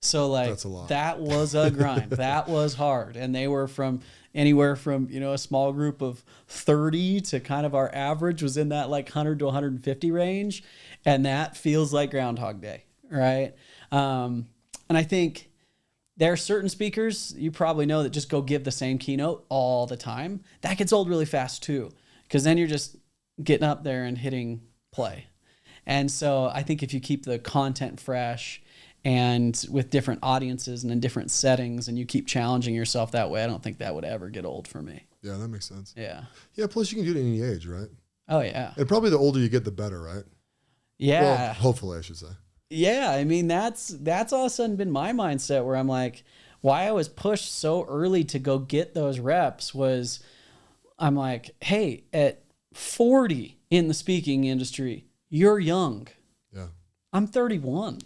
So like That's a lot. that was a grind. That was hard. And they were from anywhere from, you know, a small group of 30 to kind of our average was in that like 100 to 150 range. And that feels like Groundhog Day, right? And I think there are certain speakers you probably know that just go give the same keynote all the time. That gets old really fast too, because then you're just getting up there and hitting play. And so I think if you keep the content fresh and with different audiences and in different settings and you keep challenging yourself that way, I don't think that would ever get old for me. Yeah, that makes sense. Yeah. Yeah, plus you can do it at any age, right? Oh, yeah. And probably the older you get, the better, right? Yeah. Well, hopefully, I should say. Yeah, I mean, that's all of a sudden been my mindset where I'm like, why I was pushed so early to go get those reps was I'm like, hey, at 40 in the speaking industry, you're young. Yeah. I'm 31.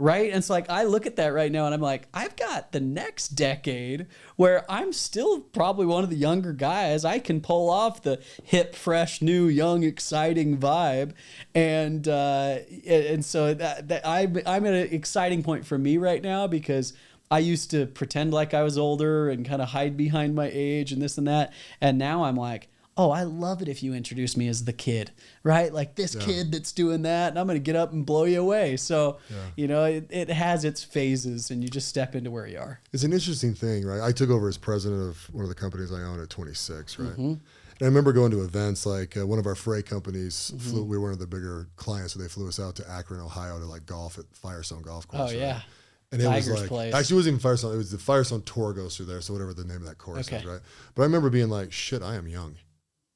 Right. And it's like, I look at that right now and I'm like, I've got the next decade where I'm still probably one of the younger guys. I can pull off the hip, fresh, new, young, exciting vibe. And so that I'm at an exciting point for me right now because I used to pretend like I was older and kind of hide behind my age and this and that. And now I'm like, oh, I love it if you introduce me as the kid, right? Like this kid that's doing that, and I'm going to get up and blow you away. So, you know, it has its phases, and you just step into where you are. It's an interesting thing, right? I took over as president of one of the companies I own at 26, right? And I remember going to events like one of our freight companies we were one of the bigger clients, so they flew us out to Akron, Ohio to like golf at Firestone Golf Course. Oh, yeah. Right? And it Tigers was like, place. actually, it wasn't even Firestone. It was the Firestone Tour goes through there, so whatever the name of that course is, right? But I remember being like, shit, I am young.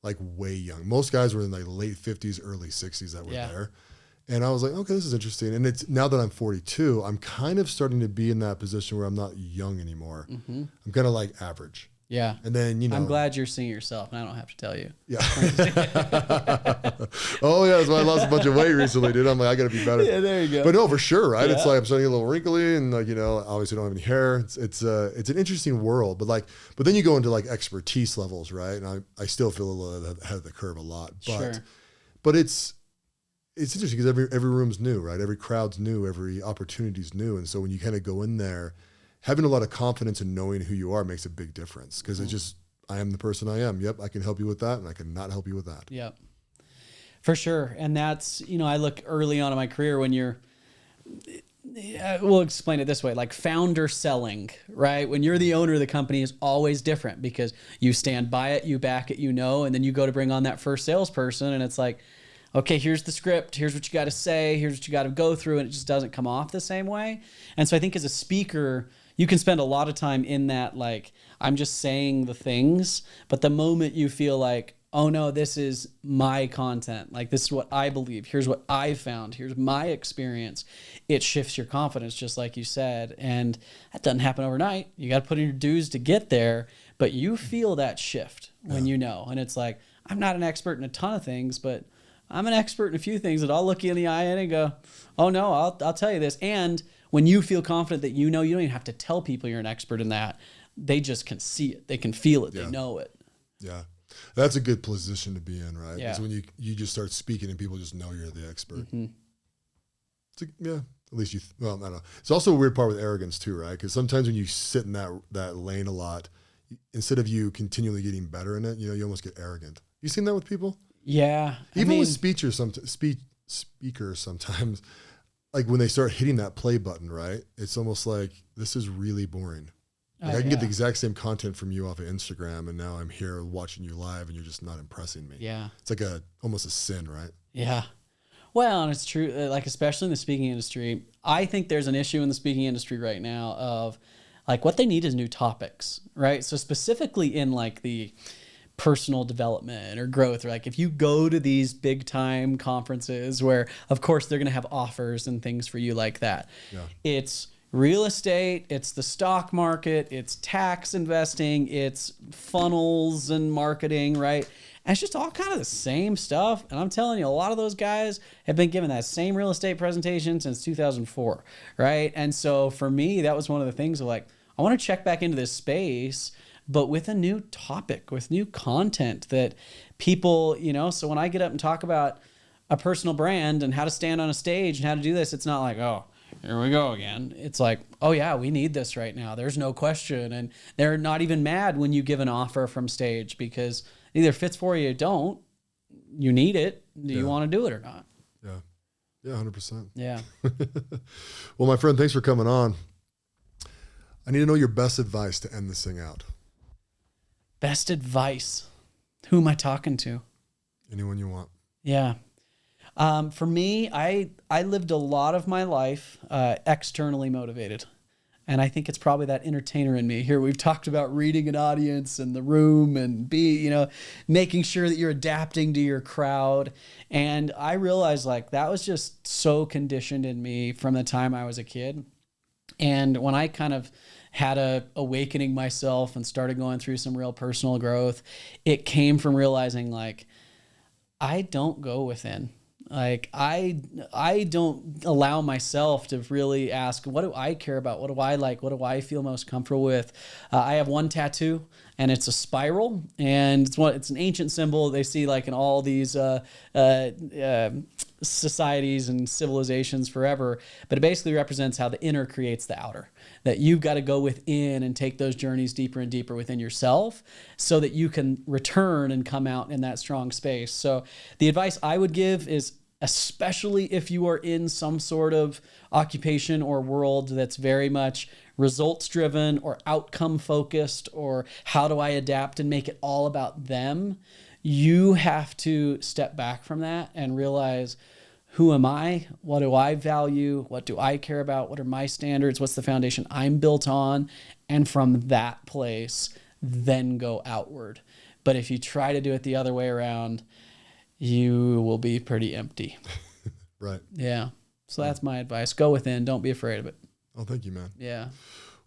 Like way young. Most guys were in like late 50s, early 60s that were there. And I was like, okay, this is interesting. And it's now that I'm 42, I'm kind of starting to be in that position where I'm not young anymore. I'm kind of like average. Yeah. And then, you know. I'm glad you're seeing yourself, and I don't have to tell you. Yeah. Oh, yeah. That's why I lost a bunch of weight recently, dude. I'm like, I got to be better. Yeah, there you go. But no, for sure, right? It's like I'm starting to get a little wrinkly and, like, you know, obviously don't have any hair. It's an interesting world. But then you go into like expertise levels, right? And I still feel a little ahead of the curve a lot. But it's interesting because every room's new, right? Every crowd's new, every opportunity's new. And so when you kind of go in there, having a lot of confidence in knowing who you are makes a big difference because it's just, I am the person I am. Yep, I can help you with that, and I can not help you with that. Yep, for sure. And that's, you know, I look early on in my career when you're, we'll explain it this way, like founder selling, right? When you're the owner of the company is always different because you stand by it, you back it, you know, and then you go to bring on that first salesperson and it's like, okay, here's the script, here's what you got to say, here's what you got to go through, and it just doesn't come off the same way. And so I think as a speaker, you can spend a lot of time in that, like, I'm just saying the things, but the moment you feel like, oh no, this is my content, like this is what I believe, here's what I found, here's my experience, it shifts your confidence, just like you said. And that doesn't happen overnight. You got to put in your dues to get there, but you feel that shift when you know. And it's like, I'm not an expert in a ton of things, but I'm an expert in a few things that I'll look you in the eye and go, oh no, I'll tell you this. And when you feel confident that you know, you don't even have to tell people you're an expert in that. They just can see it. They can feel it. They know it. Yeah. That's a good position to be in, right? Yeah. Because when you just start speaking and people just know you're the expert. It's at least well, I don't know. It's also a weird part with arrogance too, right? Because sometimes when you sit in that lane a lot, instead of you continually getting better in it, you know, you almost get arrogant. You seen that with people? Yeah. Even with speakers sometimes, like when they start hitting that play button, right? It's almost like, this is really boring. Like I can get the exact same content from you off of Instagram, and now I'm here watching you live, and you're just not impressing me. Yeah. It's like almost a sin, right? Yeah. Well, and it's true, like especially in the speaking industry, I think there's an issue in the speaking industry right now of like what they need is new topics, right? So specifically in like the personal development or growth, or like if you go to these big time conferences where of course they're going to have offers and things for you like that. Yeah. It's real estate, it's the stock market, it's tax investing, it's funnels and marketing, right? And it's just all kind of the same stuff. And I'm telling you, a lot of those guys have been given that same real estate presentation since 2004, right? And so for me, that was one of the things of like, I want to check back into this space, but with a new topic, with new content that people, you know, so when I get up and talk about a personal brand and how to stand on a stage and how to do this, it's not like, oh, here we go again. It's like, oh yeah, we need this right now. There's no question. And they're not even mad when you give an offer from stage because it either fits for you or don't. You need it. Do you want to do it or not? Yeah. Yeah, 100%. Yeah. Well, my friend, thanks for coming on. I need to know your best advice to end this thing out. Best advice. Who am I talking to? Anyone you want. Yeah. For me, I lived a lot of my life externally motivated. And I think it's probably that entertainer in me. Here we've talked about reading an audience and the room and making sure that you're adapting to your crowd. And I realized like that was just so conditioned in me from the time I was a kid. And when I kind of had a awakening myself and started going through some real personal growth, it came from realizing like, I don't go within. Like I don't allow myself to really ask, what do I care about? What do I like? What do I feel most comfortable with? I have one tattoo and it's a spiral and it's an ancient symbol they see like in all these societies and civilizations forever, but it basically represents how the inner creates the outer, that you've got to go within and take those journeys deeper and deeper within yourself so that you can return and come out in that strong space. So the advice I would give is, especially if you are in some sort of occupation or world that's very much results driven or outcome focused, or how do I adapt and make it all about them, you have to step back from that and realize, who am I? What do I value? What do I care about? What are my standards? What's the foundation I'm built on? And from that place, then go outward. But if you try to do it the other way around, you will be pretty empty. Right. Yeah. So that's my advice. Go within. Don't be afraid of it. Oh, thank you, man. Yeah.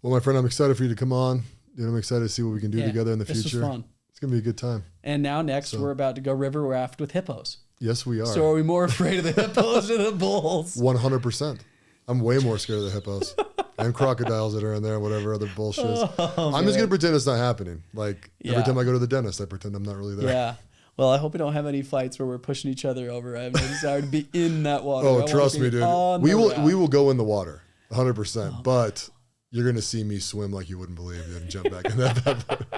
Well, my friend, I'm excited for you to come on. I'm excited to see what we can do together in the future. This was fun. It's going to be a good time. And now next, we're about to go river raft with hippos. Yes, we are. So are we more afraid of the hippos or the bulls? 100%. I'm way more scared of the hippos and crocodiles that are in there, whatever other bullshit. I'm just going to pretend it's not happening. Like every time I go to the dentist, I pretend I'm not really there. Yeah. Well, I hope we don't have any fights where we're pushing each other over. I have no desire to be in that water. Oh, trust me, dude. We will go in the water 100%, but you're going to see me swim like you wouldn't believe and jump back in that.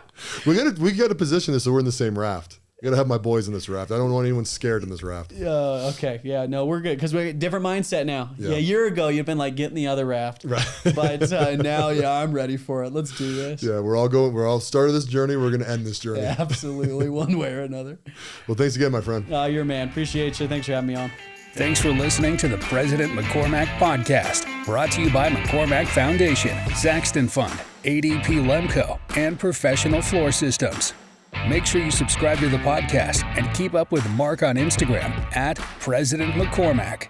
We got to position this so we're in the same raft. I got to have my boys in this raft. I don't want anyone scared in this raft. Okay. Yeah, no, we're good because we're different mindset now. Yeah. A year ago, you've been like, get in the other raft. Right. But now, I'm ready for it. Let's do this. Yeah, we're all started this journey. We're going to end this journey. Yeah, absolutely. One way or another. Well, thanks again, my friend. You're a man. Appreciate you. Thanks for having me on. Thanks for listening to the President McCormack Podcast, brought to you by McCormack Foundation, Saxton Fund, ADP Lemco, and Professional Floor Systems. Make sure you subscribe to the podcast and keep up with Mark on Instagram @President McCormack.